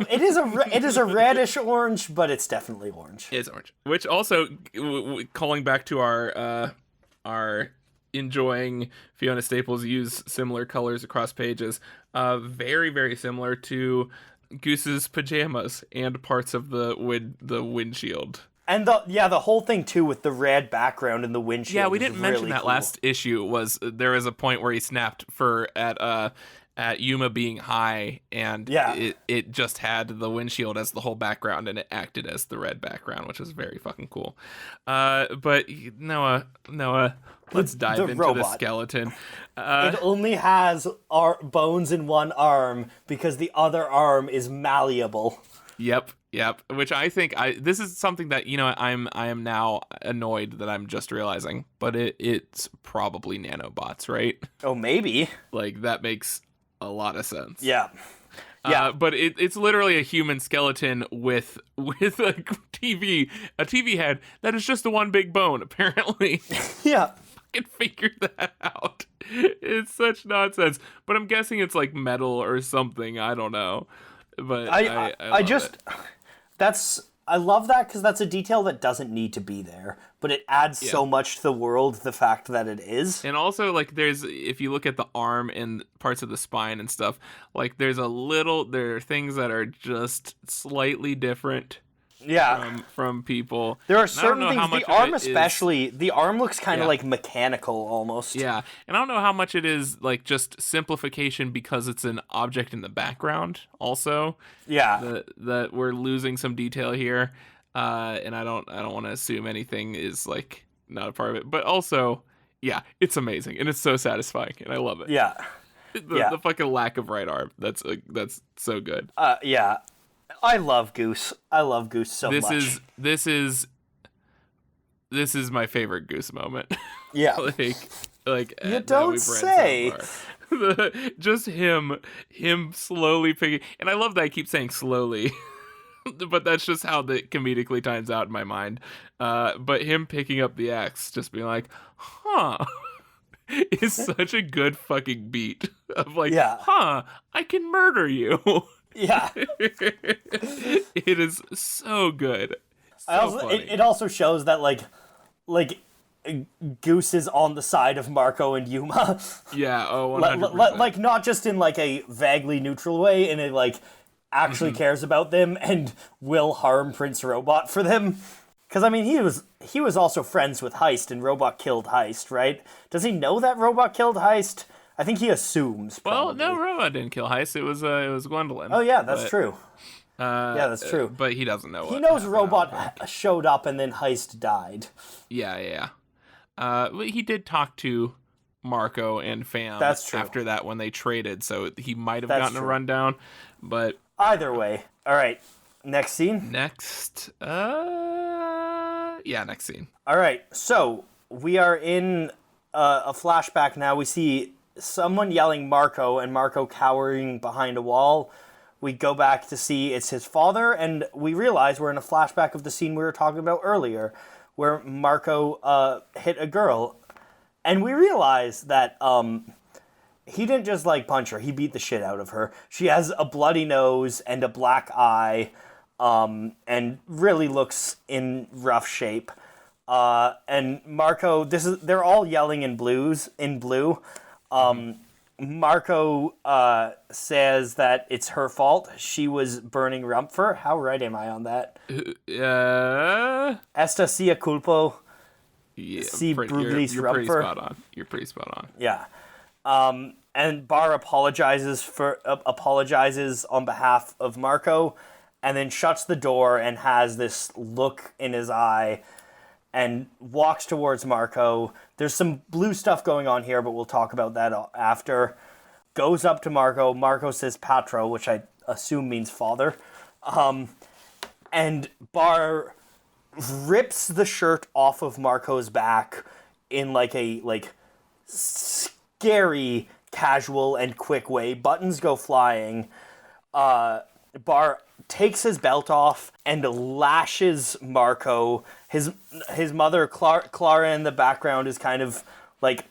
It is a reddish orange, but it's definitely orange. It's orange. Which also, calling back to our enjoying Fiona Staples use similar colors across pages, very, very similar to Goose's pajamas and parts of the windshield. And the whole thing too with the red background and the windshield. Yeah, we didn't mention really that cool. Last issue was there was a point where he snapped at Yuma being high, and it just had the windshield as the whole background, and it acted as the red background, which is very fucking cool. But Noah, let's dive into robot. the skeleton. It only has bones in one arm because the other arm is malleable. Yep. Which I think this is something that I am now annoyed that I'm just realizing, but it's probably nanobots, right? Oh, maybe. Like that makes a lot of sense. Yeah. But it's literally a human skeleton with a TV head that is just the one big bone, apparently. Yeah. Fucking figure that out. It's such nonsense. But I'm guessing it's like metal or something. I don't know. But I just it. I love that because that's a detail that doesn't need to be there, but it adds so much to the world, the fact that it is. And also, like, if you look at the arm and parts of the spine and stuff, like, there are things that are just slightly different. Yeah. From people. There are certain things, the arm especially, the arm looks kind of like mechanical almost. Yeah. And I don't know how much it is like just simplification because it's an object in the background also. Yeah. That we're losing some detail here. And I don't want to assume anything is like not a part of it. But also, yeah, it's amazing and it's so satisfying and I love it. Yeah. The fucking lack of right arm. That's so good. Yeah. I love Goose. I love Goose so much. This is my favorite Goose moment. Yeah. like you don't say. So just him slowly picking, and I love that I keep saying slowly, but that's just how the comedically times out in my mind. But him picking up the axe, just being like, huh. Is such a good fucking beat of like, huh, I can murder you. Yeah. It is so good. It also shows that like Goose is on the side of Marco and Yuma. Yeah, 100%. Like not just in like a vaguely neutral way, and it like actually cares about them and will harm Prince Robot for them. Because I mean, he was also friends with Heist, and Robot killed Heist, right? Does he know that Robot killed Heist? I think he assumes. Probably. Well, no, Robot didn't kill Heist. It was Gwendolyn. Oh yeah, that's true. Yeah, that's true. But he doesn't know. He knows Robot showed up and then Heist died. Yeah. He did talk to Marco and Fam. That's true. After that, when they traded, so he might have gotten a rundown. But either way, all right. Next scene. Next scene. All right, so we are in a flashback now. We see someone yelling Marco and Marco cowering behind a wall. We go back to see it's his father, and we realize we're in a flashback of the scene we were talking about earlier, where Marco hit a girl. And we realize that he didn't just like punch her, he beat the shit out of her. She has a bloody nose and a black eye, and really looks in rough shape. And Marco, they're all yelling in blue. Marco says that it's her fault. She was burning Rumpfer. How right am I on that? Esta sia culpo. Yeah, si bruglis you're pretty spot on. You're pretty spot on. Yeah. And Bar apologizes on behalf of Marco, and then shuts the door and has this look in his eye and walks towards Marco. There's some blue stuff going on here, but we'll talk about that after. Goes up to Marco. Marco says patro, which I assume means father. And Bar rips the shirt off of Marco's back in like a scary, casual, and quick way. Buttons go flying. Bar takes his belt off and lashes Marco. His mother, Clara, in the background is kind of like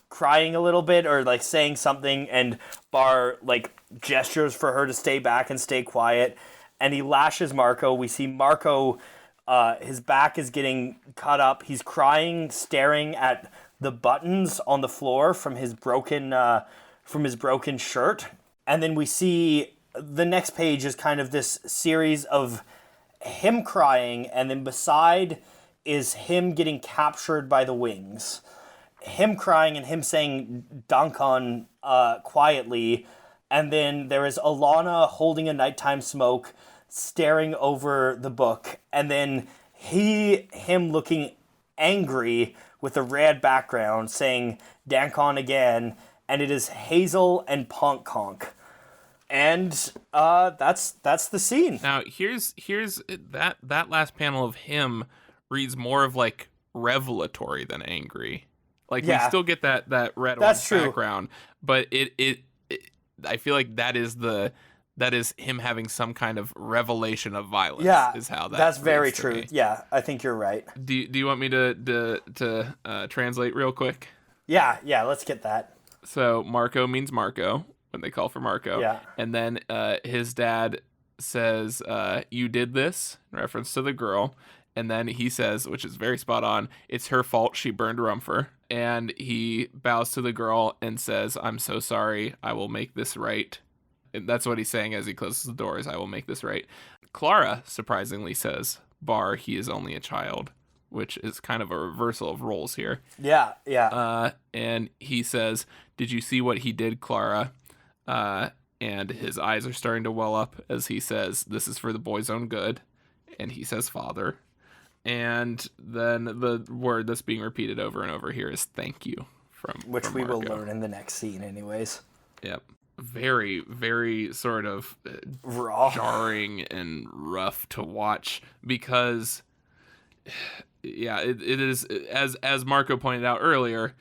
crying a little bit or like saying something, and Bar like gestures for her to stay back and stay quiet, and he lashes Marco. We see Marco, his back is getting cut up. He's crying, staring at the buttons on the floor from his broken shirt. And then we see the next page is kind of this series of him crying, and then beside is him getting captured by the wings. Him crying and him saying Dankon quietly, and then there is Alana holding a nighttime smoke, staring over the book, and then him looking angry with a red background saying Dankon again, and it is Hazel and Ponk Conk. And that's the scene. Now here's that last panel of him reads more of like revelatory than angry. Like we still get that red orange background, but it I feel like that is him having some kind of revelation of violence. Yeah, is how that's very true. Me. Yeah, I think you're right. Do you want me to translate real quick? Yeah, let's get that. So Marco means Marco when they call for Marco. Yeah. And then his dad says, "You did this," in reference to the girl. And then he says, which is very spot on, "It's her fault she burned Rumfer." And he bows to the girl and says, "I'm so sorry. I will make this right." And that's what he's saying as he closes the doors. "I will make this right." Clara surprisingly says, "Bar, he is only a child," which is kind of a reversal of roles here. Yeah. And he says, "Did you see what he did, Clara?" And his eyes are starting to well up as he says, "This is for the boy's own good." And he says, "Father." And then the word that's being repeated over and over here is "thank you" from we Marco. will learn in the next scene anyways. Yep. Very, very sort of raw, jarring and rough to watch because it is, as Marco pointed out earlier,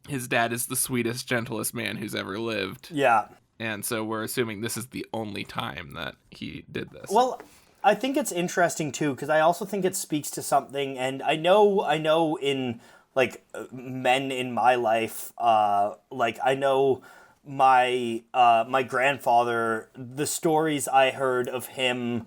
his dad is the sweetest, gentlest man who's ever lived. Yeah. And so we're assuming this is the only time that he did this. Well, I think it's interesting too, because I also think it speaks to something, and I know in like men in my life, like I know my grandfather, the stories I heard of him,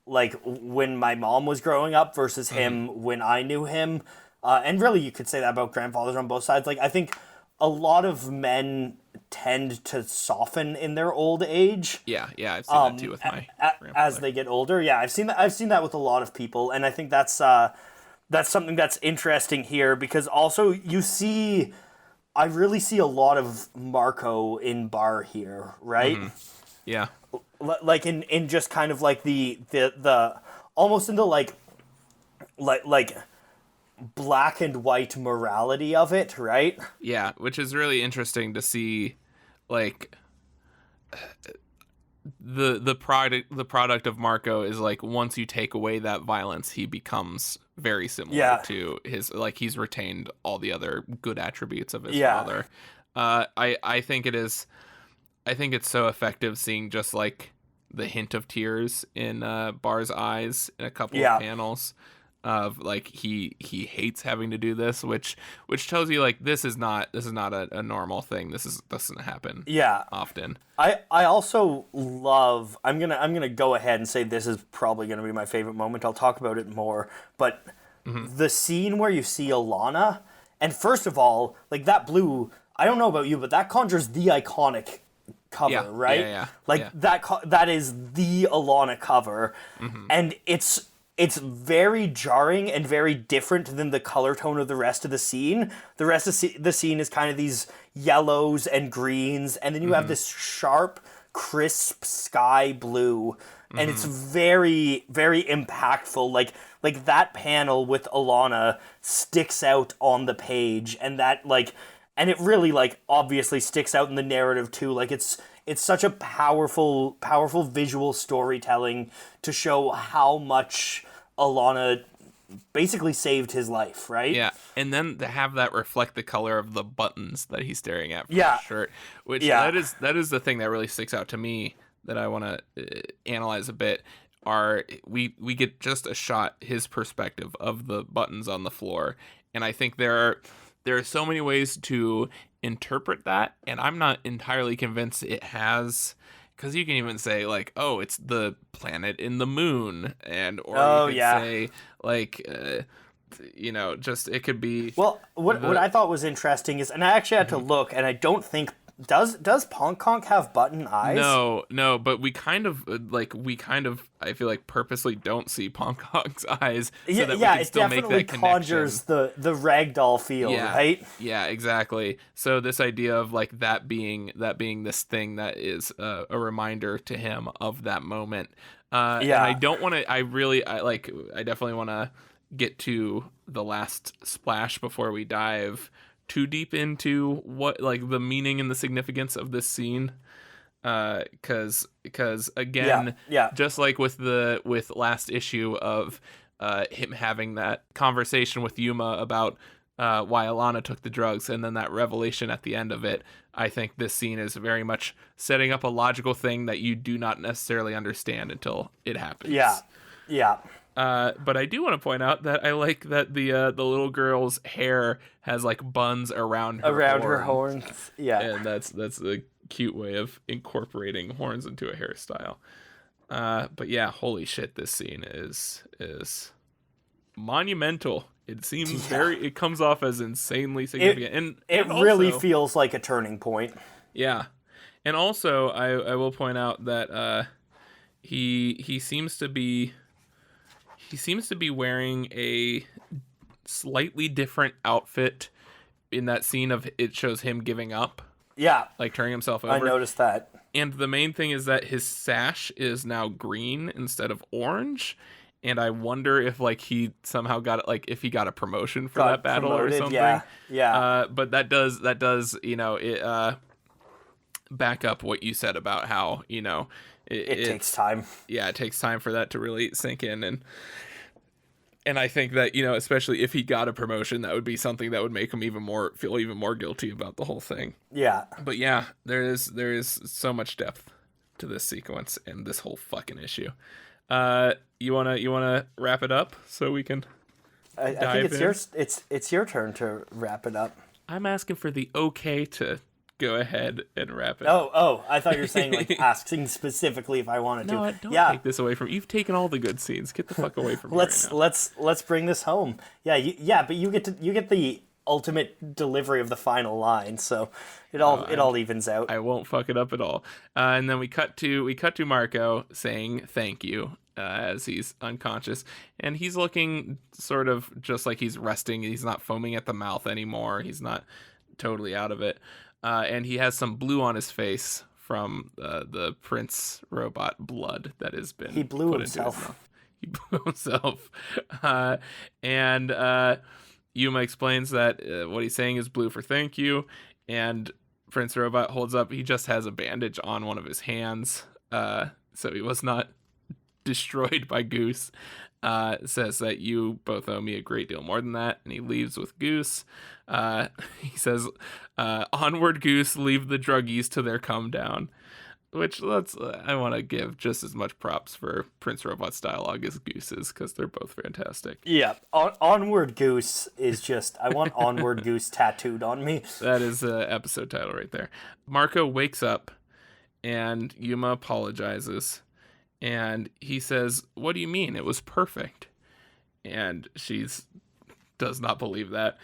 like when my mom was growing up versus him when I knew him, and really you could say that about grandfathers on both sides. Like I think a lot of men tend to soften in their old age. Yeah, I've seen that too with my as they get older. Yeah, I've seen that with a lot of people, and I think that's something that's interesting here because also I really see a lot of Marco in Bar here, right? Mm-hmm. Yeah, like in just kind of like the almost into like black and white morality of it, right? Yeah, which is really interesting to see, like the product of Marco is like once you take away that violence, he becomes very similar to his, like he's retained all the other good attributes of his father. I think it's so effective seeing just like the hint of tears in Bar's eyes in a couple of panels. Of like he hates having to do this, which tells you like this is not a normal thing. This doesn't happen often. I also love. I'm gonna go ahead and say this is probably gonna be my favorite moment. I'll talk about it more, but the scene where you see Alana, and first of all, like that blue. I don't know about you, but that conjures the iconic cover, right? Yeah. Like that is the Alana cover, and it's very jarring and very different than the color tone of the rest of the scene. The rest of the scene is kind of these yellows and greens, and then you have this sharp, crisp sky blue, and it's very, very impactful. Like that panel with Alana sticks out on the page, and and it really like obviously sticks out in the narrative too. Like it's such a powerful visual storytelling to show how much Alana basically saved his life, right? Yeah, and then to have that reflect the color of the buttons that he's staring at from his shirt, which that is the thing that really sticks out to me that I want to analyze a bit. We get just a shot, his perspective of the buttons on the floor, and I think there are so many ways to interpret that, and I'm not entirely convinced it has. Because you can even say, like, oh, it's the planet in the moon, or you could say, like, just it could be. Well, what I thought was interesting is, and I actually had to look, and I don't think does Ponkonk have button eyes? No, but we kind of I feel like purposely don't see Ponkonk's eyes so that we can still make that connection. Conjures the ragdoll feel, right? Yeah, exactly. So this idea of like that being this thing that is a reminder to him of that moment. And I don't want to. I definitely want to get to the last splash before we dive too deep into what like the meaning and the significance of this scene, because again, just like with last issue of him having that conversation with Yuma about why Alana took the drugs, and then that revelation at the end of it, I think this scene is very much setting up a logical thing that you do not necessarily understand until it happens. Yeah. But I do want to point out that I like that the little girl's hair has like buns around her horns. Yeah, and that's a cute way of incorporating horns into a hairstyle. But yeah, holy shit, this scene is monumental. It seems it comes off as insanely significant, and it really feels like a turning point. Yeah, and also I will point out that he seems to be wearing a slightly different outfit in that scene of it shows him giving up. Yeah. Like turning himself over. I noticed that. And the main thing is that his sash is now green instead of orange. And I wonder if like he somehow got like if he got a promotion for that battle or something. Yeah. But that does back up what you said about how, it takes time. Yeah, it takes time for that to really sink in, and I think that especially if he got a promotion, that would be something that would make him feel even more guilty about the whole thing. Yeah. But yeah, there is so much depth to this sequence and this whole fucking issue. You wanna wrap it up so we can? I think it's your turn to wrap it up. I'm asking for the okay to go ahead and wrap it. Oh, I thought you were saying like asking specifically if I wanted to. No, don't take this away from you've taken all the good scenes. Get the fuck away from me. Let's bring this home. But you get the ultimate delivery of the final line, so it all evens out. I won't fuck it up at all. And then we cut to Marco saying thank you as he's unconscious, and he's looking sort of just like he's resting. He's not foaming at the mouth anymore. He's not totally out of it. And he has some blue on his face from the Prince robot blood that has been He blew himself. He blew himself. And Yuma explains that what he's saying is blue for thank you. And Prince Robot holds up. He just has a bandage on one of his hands. So he was not destroyed by Goose. Says that you both owe me a great deal more than that. And he leaves with Goose. He says, onward Goose, leave the druggies to their come down. Which I want to give just as much props for Prince Robot's dialogue as Goose's, because they're both fantastic. Yeah, onward Goose is just, I want onward Goose tattooed on me. That is an episode title right there. Marco wakes up and Yuma apologizes. And he says, what do you mean? It was perfect. And she does not believe that.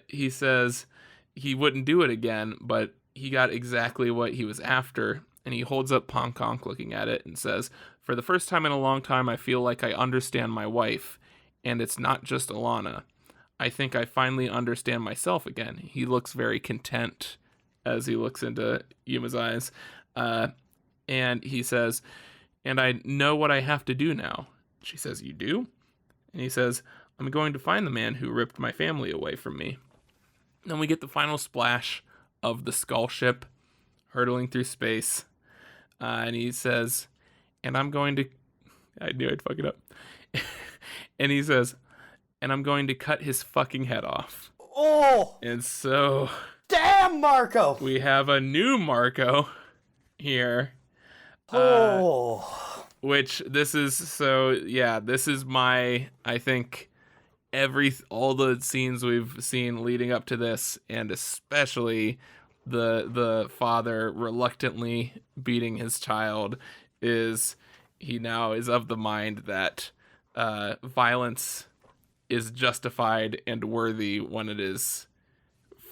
He says he wouldn't do it again, but he got exactly what he was after. And he holds up Ponkonk looking at it and says, for the first time in a long time, I feel like I understand my wife. And it's not just Alana. I think I finally understand myself again. He looks very content as he looks into Yuma's eyes. And he says, and I know what I have to do now. She says, you do? And he says, I'm going to find the man who ripped my family away from me. Then we get the final splash of the skull ship hurtling through space. And he says, and I'm going to... I knew I'd fuck it up. And he says, and I'm going to cut his fucking head off. Oh! And so... Damn, Marco! We have a new Marco here. Oh. Which this is my, I think, all the scenes we've seen leading up to this, and especially the father reluctantly beating his child, he now is of the mind that violence is justified and worthy when it is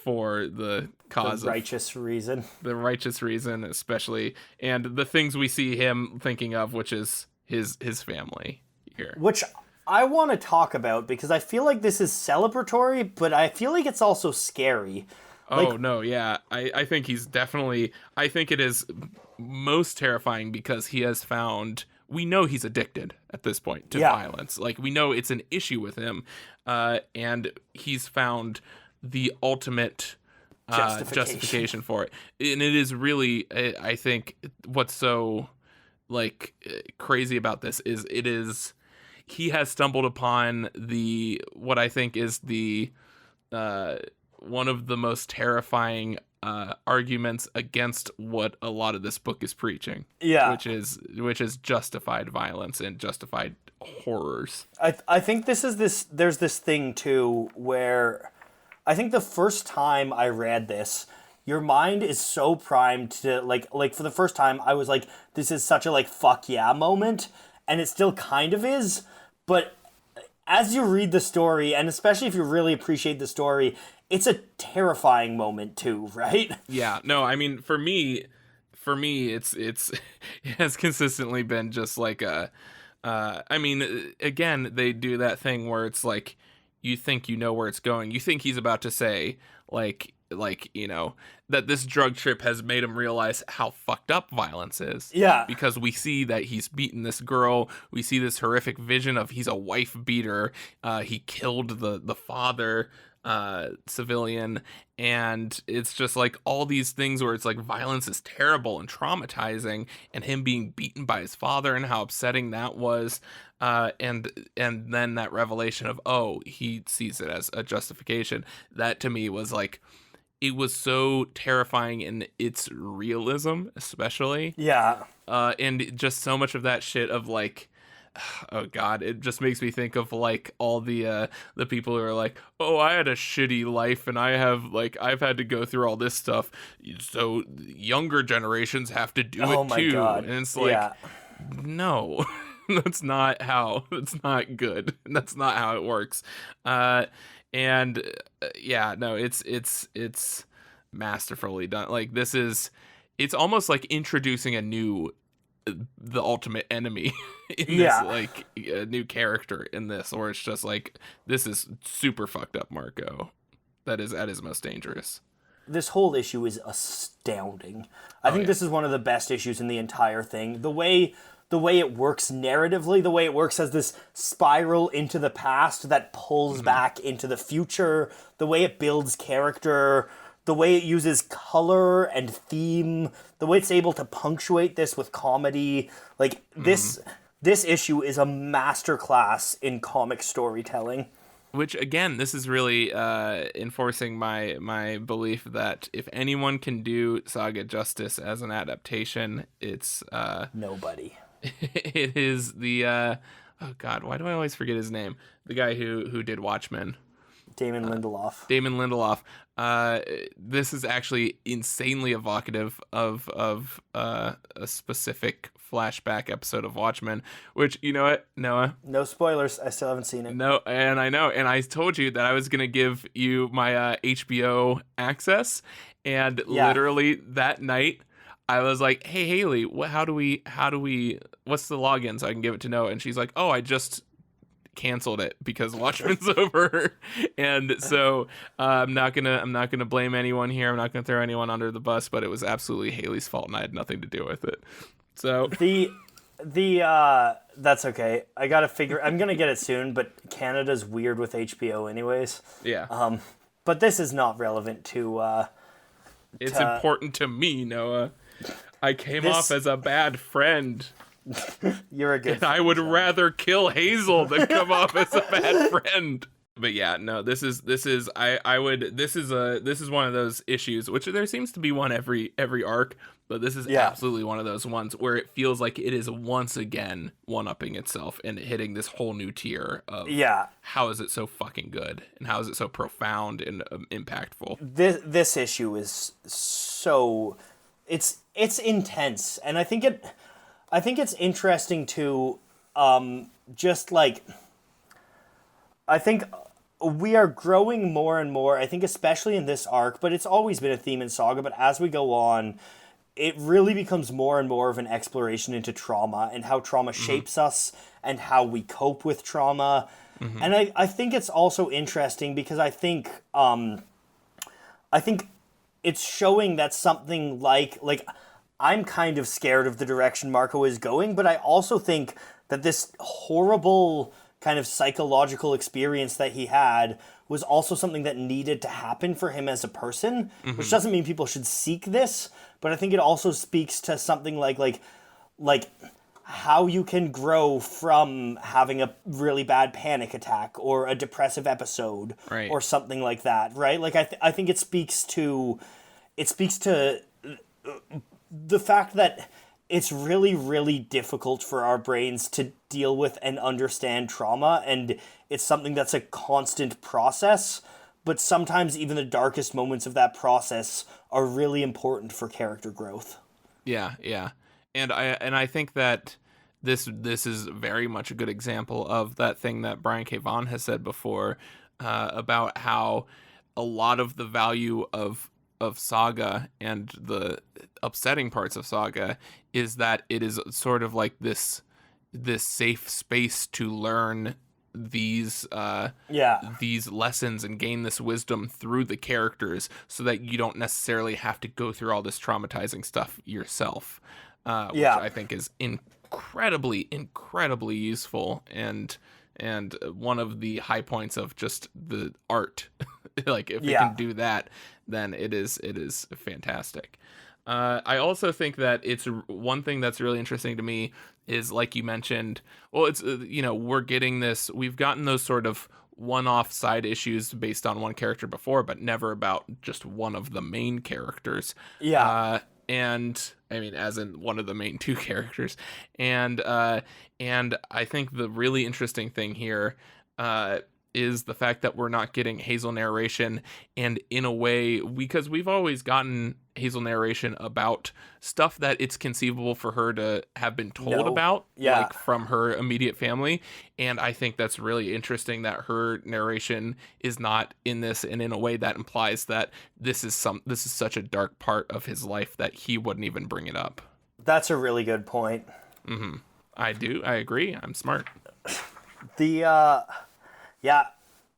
for the cause the righteous reason. The righteous reason, especially, and the things we see him thinking of, which is his family here. Which I want to talk about, because I feel like this is celebratory, but I feel like it's also scary. Oh, no, yeah. I think he's definitely... I think it is most terrifying because he has found... We know he's addicted at this point to violence. Like, we know it's an issue with him. And he's found the ultimate justification for it. And it is really, I think, what's so, like, crazy about this is he has stumbled upon what I think is one of the most terrifying arguments against what a lot of this book is preaching. Yeah. Which is justified violence and justified horrors. I think there's this thing too where I think the first time I read this, your mind is so primed to like for the first time I was like, this is such a like fuck yeah moment, and it still kind of is, but as you read the story, and especially if you really appreciate the story, it's a terrifying moment too, right? Yeah, no, I mean, for me, it's it has consistently been just like I mean, again, they do that thing where it's like, you think you know where it's going. You think he's about to say, like, you know, that this drug trip has made him realize how fucked up violence is. Yeah. Because we see that he's beaten this girl. We see this horrific vision of he's a wife beater. He killed the father, civilian. And it's just like all these things where it's like violence is terrible and traumatizing, and him being beaten by his father and how upsetting that was. And then that revelation of, oh, he sees it as a justification. That to me was like, it was so terrifying in its realism, especially. Yeah. And just so much of that shit of like, oh God, it just makes me think of like all the people who are like, oh, I had a shitty life and I've had to go through all this stuff. So younger generations have to do it too. God. And it's like, no. That's not good. That's not how it works. It's masterfully done. Like it's almost like introducing the ultimate enemy in this, like a new character in this, or it's just like, this is super fucked up Marco. That is at his most dangerous. This whole issue is astounding. I think this is one of the best issues in the entire thing. The way it works narratively, the way it works as this spiral into the past that pulls back into the future, the way it builds character, the way it uses color and theme, the way it's able to punctuate this with comedy. Like, this issue is a masterclass in comic storytelling. Which, again, this is really enforcing my belief that if anyone can do Saga justice as an adaptation, it's... nobody. It is the... oh, God, why do I always forget his name? The guy who did Watchmen. Damon Lindelof. Damon Lindelof. This is actually insanely evocative of a specific flashback episode of Watchmen, which, you know what, Noah? No spoilers. I still haven't seen it. No, and I know. And I told you that I was going to give you my HBO access. And literally that night, I was like, hey, Haley, how do we, what's the login so I can give it to Noah? And she's like, oh, I just canceled it because Watchmen's over. And so I'm not gonna blame anyone here. I'm not gonna throw anyone under the bus, but it was absolutely Haley's fault and I had nothing to do with it. So that's okay. I'm gonna get it soon, but Canada's weird with HBO anyways. Yeah. But this is not relevant to it's important to me, Noah. I came off as a bad friend. You're a good friend. I would rather kill Hazel than come off as a bad friend. But yeah, no, this is one of those issues, which there seems to be one every arc, but this is absolutely one of those ones where it feels like it is once again one-upping itself and hitting this whole new tier of how is it so fucking good and how is it so profound and impactful. This issue is so it's intense, and I think it's interesting to just like. I think we are growing more and more, I think especially in this arc, but it's always been a theme in Saga, but as we go on, it really becomes more and more of an exploration into trauma and how trauma shapes us and how we cope with trauma. And I think it's also interesting because I think it's showing that something like I'm kind of scared of the direction Marco is going, but I also think that this horrible kind of psychological experience that he had was also something that needed to happen for him as a person, which doesn't mean people should seek this, but I think it also speaks to something like how you can grow from having a really bad panic attack or a depressive episode or something like that, right? Like I think it speaks to the fact that it's really, really difficult for our brains to deal with and understand trauma, and it's something that's a constant process, but sometimes even the darkest moments of that process are really important for character growth. Yeah. And I think that this is very much a good example of that thing that Brian K. Vaughan has said before about how a lot of the value of Saga and the upsetting parts of Saga is that it is sort of like this safe space to learn these lessons and gain this wisdom through the characters so that you don't necessarily have to go through all this traumatizing stuff yourself, which I think is incredibly useful and one of the high points of just the art. Like if it can do that, then it is fantastic. I also think that it's one thing that's really interesting to me is, like you mentioned, well, it's we've gotten those sort of one-off side issues based on one character before, but never about just one of the main characters. And I mean, as in one of the main two characters. And I think the really interesting thing here is the fact that we're not getting Hazel narration, and in a way, because we've always gotten Hazel narration about stuff that it's conceivable for her to have been told about, like from her immediate family. And I think that's really interesting that her narration is not in this, and in a way that implies that this is such a dark part of his life that he wouldn't even bring it up. That's a really good point. I agree. I'm smart.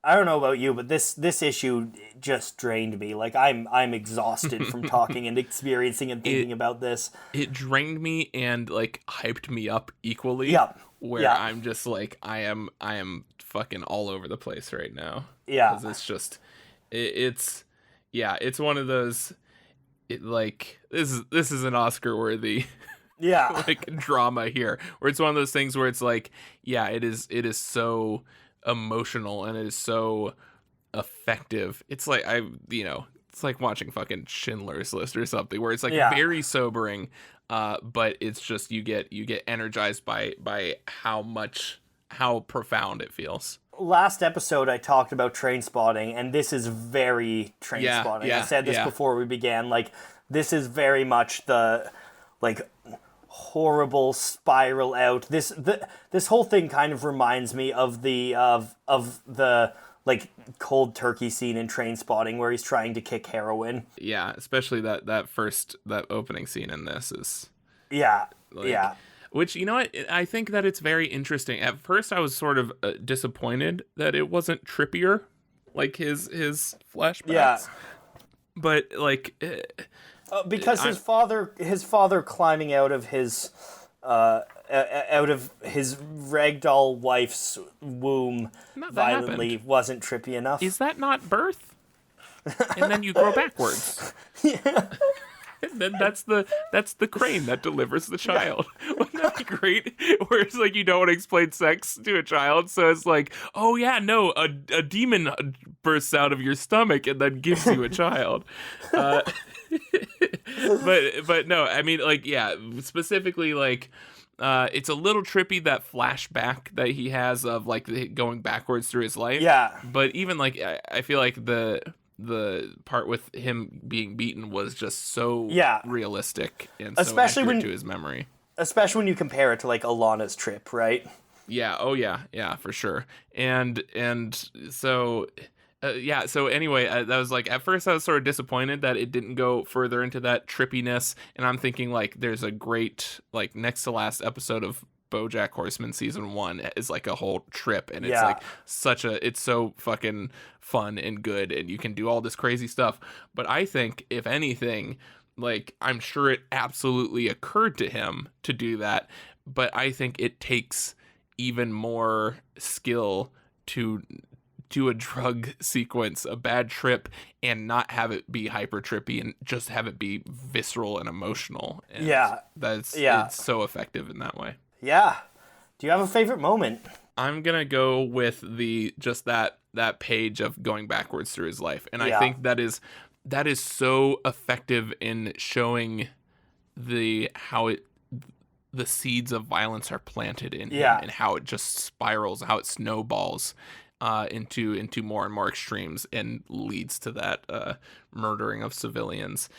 I don't know about you, but this issue just drained me. Like I'm exhausted from talking and experiencing and thinking about this. It drained me and like hyped me up equally. I'm just like I am fucking all over the place right now. Because it's just it's one of those this is an Oscar worthy like drama here, where it's one of those things where it's like it is so emotional and it is so effective. It's like it's like watching fucking Schindler's List or something, where it's like very sobering, but it's just you get energized by how profound it feels. Last episode I talked about Train Spotting, and this is very Train Spotting. I said this before we began. Like this is very much the like horrible spiral out. This whole thing kind of reminds me of the like cold turkey scene in Train Spotting where he's trying to kick heroin. Yeah, especially that opening scene in this is which, you know what, I think that it's very interesting. At first I was sort of disappointed that it wasn't trippier, like his flashbacks. But like because his father climbing out of his ragdoll wife's womb violently wasn't trippy enough. Is that not birth? And then you grow backwards. And then that's the crane that delivers the child. Yeah. Wouldn't that be great? Where it's like you don't want to explain sex to a child, so it's like, oh yeah, no, a demon bursts out of your stomach and then gives you a child. But no, I mean, like, yeah, specifically, like, it's a little trippy, that flashback that he has of like going backwards through his life. Yeah. But even like, I feel like the part with him being beaten was just so realistic and especially so accurate to his memory. Especially when you compare it to like Alana's trip, right? Yeah. Oh yeah. Yeah, for sure. And so. So anyway, that was like, at first I was sort of disappointed that it didn't go further into that trippiness, and I'm thinking like there's a great like next to last episode of BoJack Horseman season 1 is like a whole trip, and it's like it's so fucking fun and good, and you can do all this crazy stuff. But I think if anything, like, I'm sure it absolutely occurred to him to do that, but I think it takes even more skill to do a drug sequence, a bad trip, and not have it be hyper trippy and just have it be visceral and emotional. And it's so effective in that way. Yeah. Do you have a favorite moment? I'm gonna go with that page of going backwards through his life, and I think that is so effective in showing the seeds of violence are planted in him, and how it just spirals, how it snowballs into more and more extremes and leads to that murdering of civilians.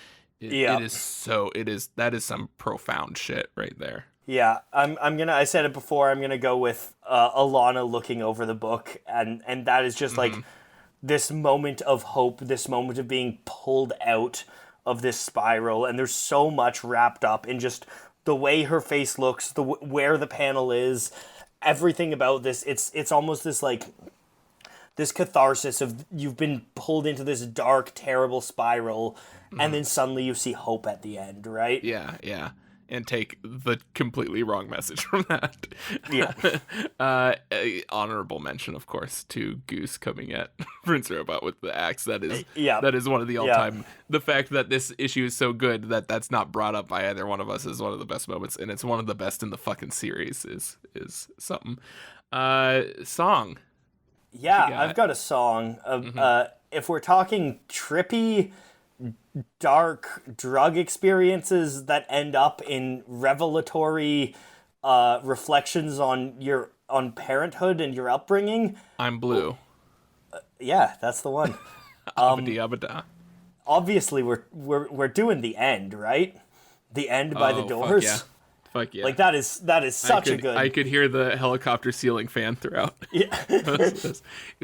That is some profound shit right there. Yeah, I said it before, I'm gonna go with Alana looking over the book, and that is just like this moment of hope, this moment of being pulled out of this spiral, and there's so much wrapped up in just the way her face looks, where the panel is, everything about this. It's almost this like this catharsis of you've been pulled into this dark, terrible spiral, and then suddenly you see hope at the end, right? Yeah, yeah. And take the completely wrong message from that. Yeah. Honorable mention, of course, to Goose coming at Prince Robot with the axe. That is one of the all-time... The fact that this issue is so good that that's not brought up by either one of us is one of the best moments, and it's one of the best in the fucking series is something. Song. Yeah, I've got a song. If we're talking trippy, dark drug experiences that end up in revelatory reflections on parenthood and your upbringing, I'm Blue. Yeah, that's the one. Abada. Obviously, we're doing The End, right? The End by the Doors. Fuck yeah. Fuck yeah. Like, that is such a good... I could hear the helicopter ceiling fan throughout. Yeah.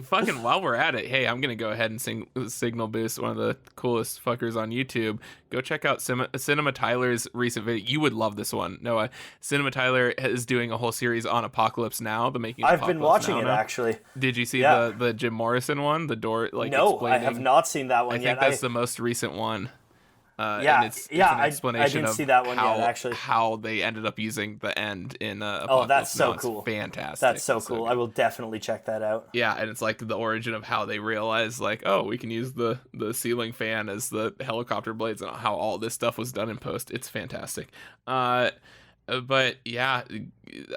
Fucking, while we're at it, hey, I'm going to go ahead and sing Signal Boost, one of the coolest fuckers on YouTube. Go check out Cinema Tyler's recent video. You would love this one. Noah, Cinema Tyler is doing a whole series on Apocalypse Now, the making of I've been watching it, actually. Did you see the Jim Morrison one? The door, like, no, I have not seen that one yet. I think that's the most recent one. And it's an explanation I didn't see that one how, yet, actually. How they ended up using the end in Apocalypse that's so Now. cool. It's fantastic. That's so cool. I will definitely check that out. Yeah, and it's like the origin of how they realized, like, oh, we can use the ceiling fan as the helicopter blades, and how all this stuff was done in post. It's fantastic. But yeah,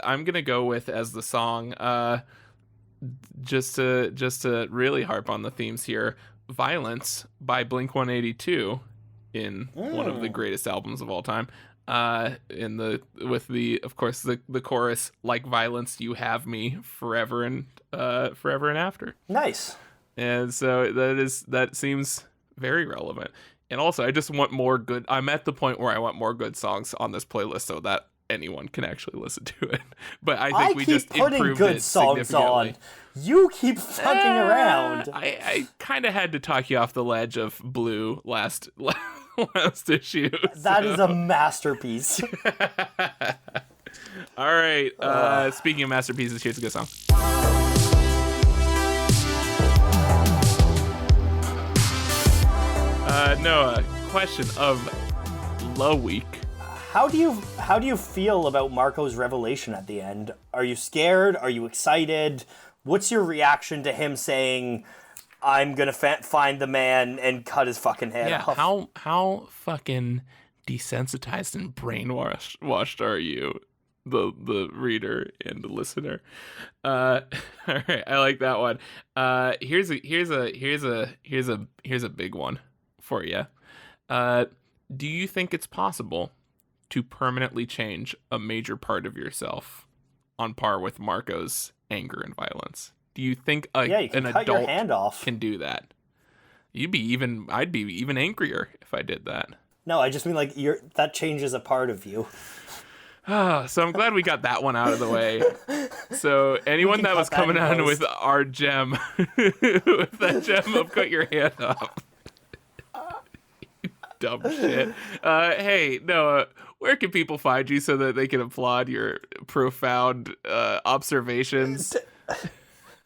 I'm gonna go with as the song, just to really harp on the themes here, "Violence" by Blink-182. In one of the greatest albums of all time, of course the chorus, "Like violence, you have me forever and after." Nice. And so that seems very relevant. And also, I just want more good. I'm at the point where I want more good songs on this playlist so that anyone can actually listen to it. But I think we just improved good songs on. You keep fucking around. I kind of had to talk you off the ledge of Blue last issue. That is a masterpiece. All right. Speaking of masterpieces, here's a good song. Noah, question of the week. How do you feel about Marco's revelation at the end? Are you scared? Are you excited? What's your reaction to him saying, "I'm gonna find the man and cut his fucking head off"? How fucking desensitized and brainwashed are you, the reader and the listener? All right, I like that one. Here's a big one for you. Do you think it's possible to permanently change a major part of yourself on par with Marco's anger and violence? Do you think an adult can do that? I'd be even angrier if I did that. No, I just mean like that changes a part of you. So I'm glad we got that one out of the way. So anyone that was coming on with our gem, with that gem of cut your hand off. Dumb shit. Hey, Noah, where can people find you so that they can applaud your profound observations?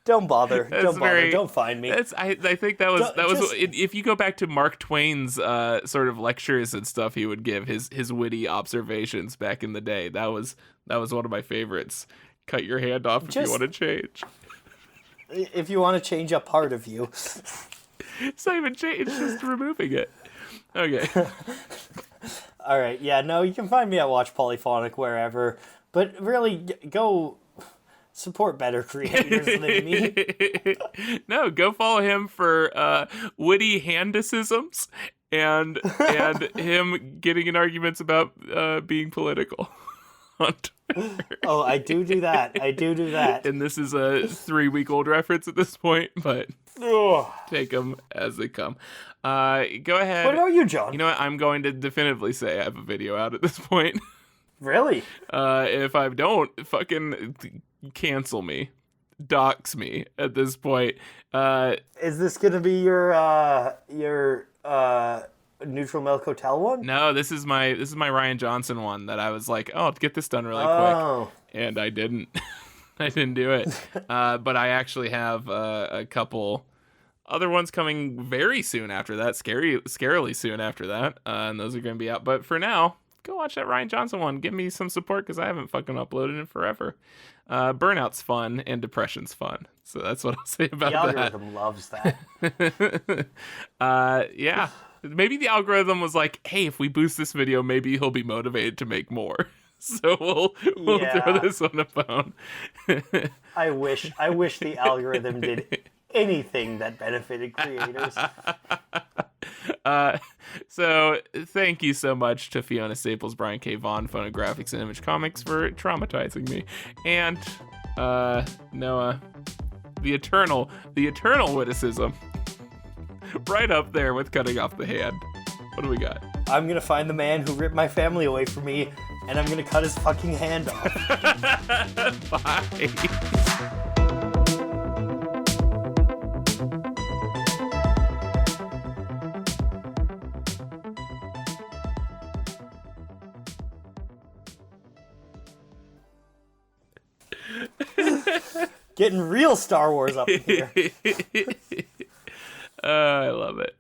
Don't bother. Don't find me. I think that was if you go back to Mark Twain's sort of lectures and stuff he would give, his witty observations back in the day. That was one of my favorites. Cut your hand off if you want to change. If you want to change a part of you. It's not even change, it's just removing it. Okay. All right. Yeah, no, you can find me at Watch Polyphonic wherever. But really, go support better creators than me. No, go follow him for witty handicisms and him getting in arguments about being political on Twitter. Oh, I do that. And this is a 3-week-old reference at this point, but take them as they come. Go ahead. What about you, John? You know what? I'm going to definitively say I have a video out at this point. Really? If I don't, fucking cancel me, dox me at this point. Is this gonna be your Neutral Milk Hotel one? No, this is my Ryan Johnson one that I was like, oh, I'll get this done really quick, and I didn't. I didn't do it. But I actually have a couple other ones coming very soon after that, scarily soon after that, and those are going to be out. But for now, go watch that Ryan Johnson one. Give me some support because I haven't fucking uploaded it forever. Burnout's fun and depression's fun. So that's what I'll say about that. The algorithm loves that. Yeah. Maybe the algorithm was like, hey, if we boost this video, maybe he'll be motivated to make more. So we'll throw this on a bone. I wish the algorithm did anything that benefited creators. So thank you so much to Fiona Staples, Brian K. Vaughan, Phonographics and Image Comics for traumatizing me. And Noah, the eternal witticism. Right up there with cutting off the hand. What do we got? I'm gonna find the man who ripped my family away from me, and I'm gonna cut his fucking hand off. Bye. Getting real Star Wars up in here. I love it.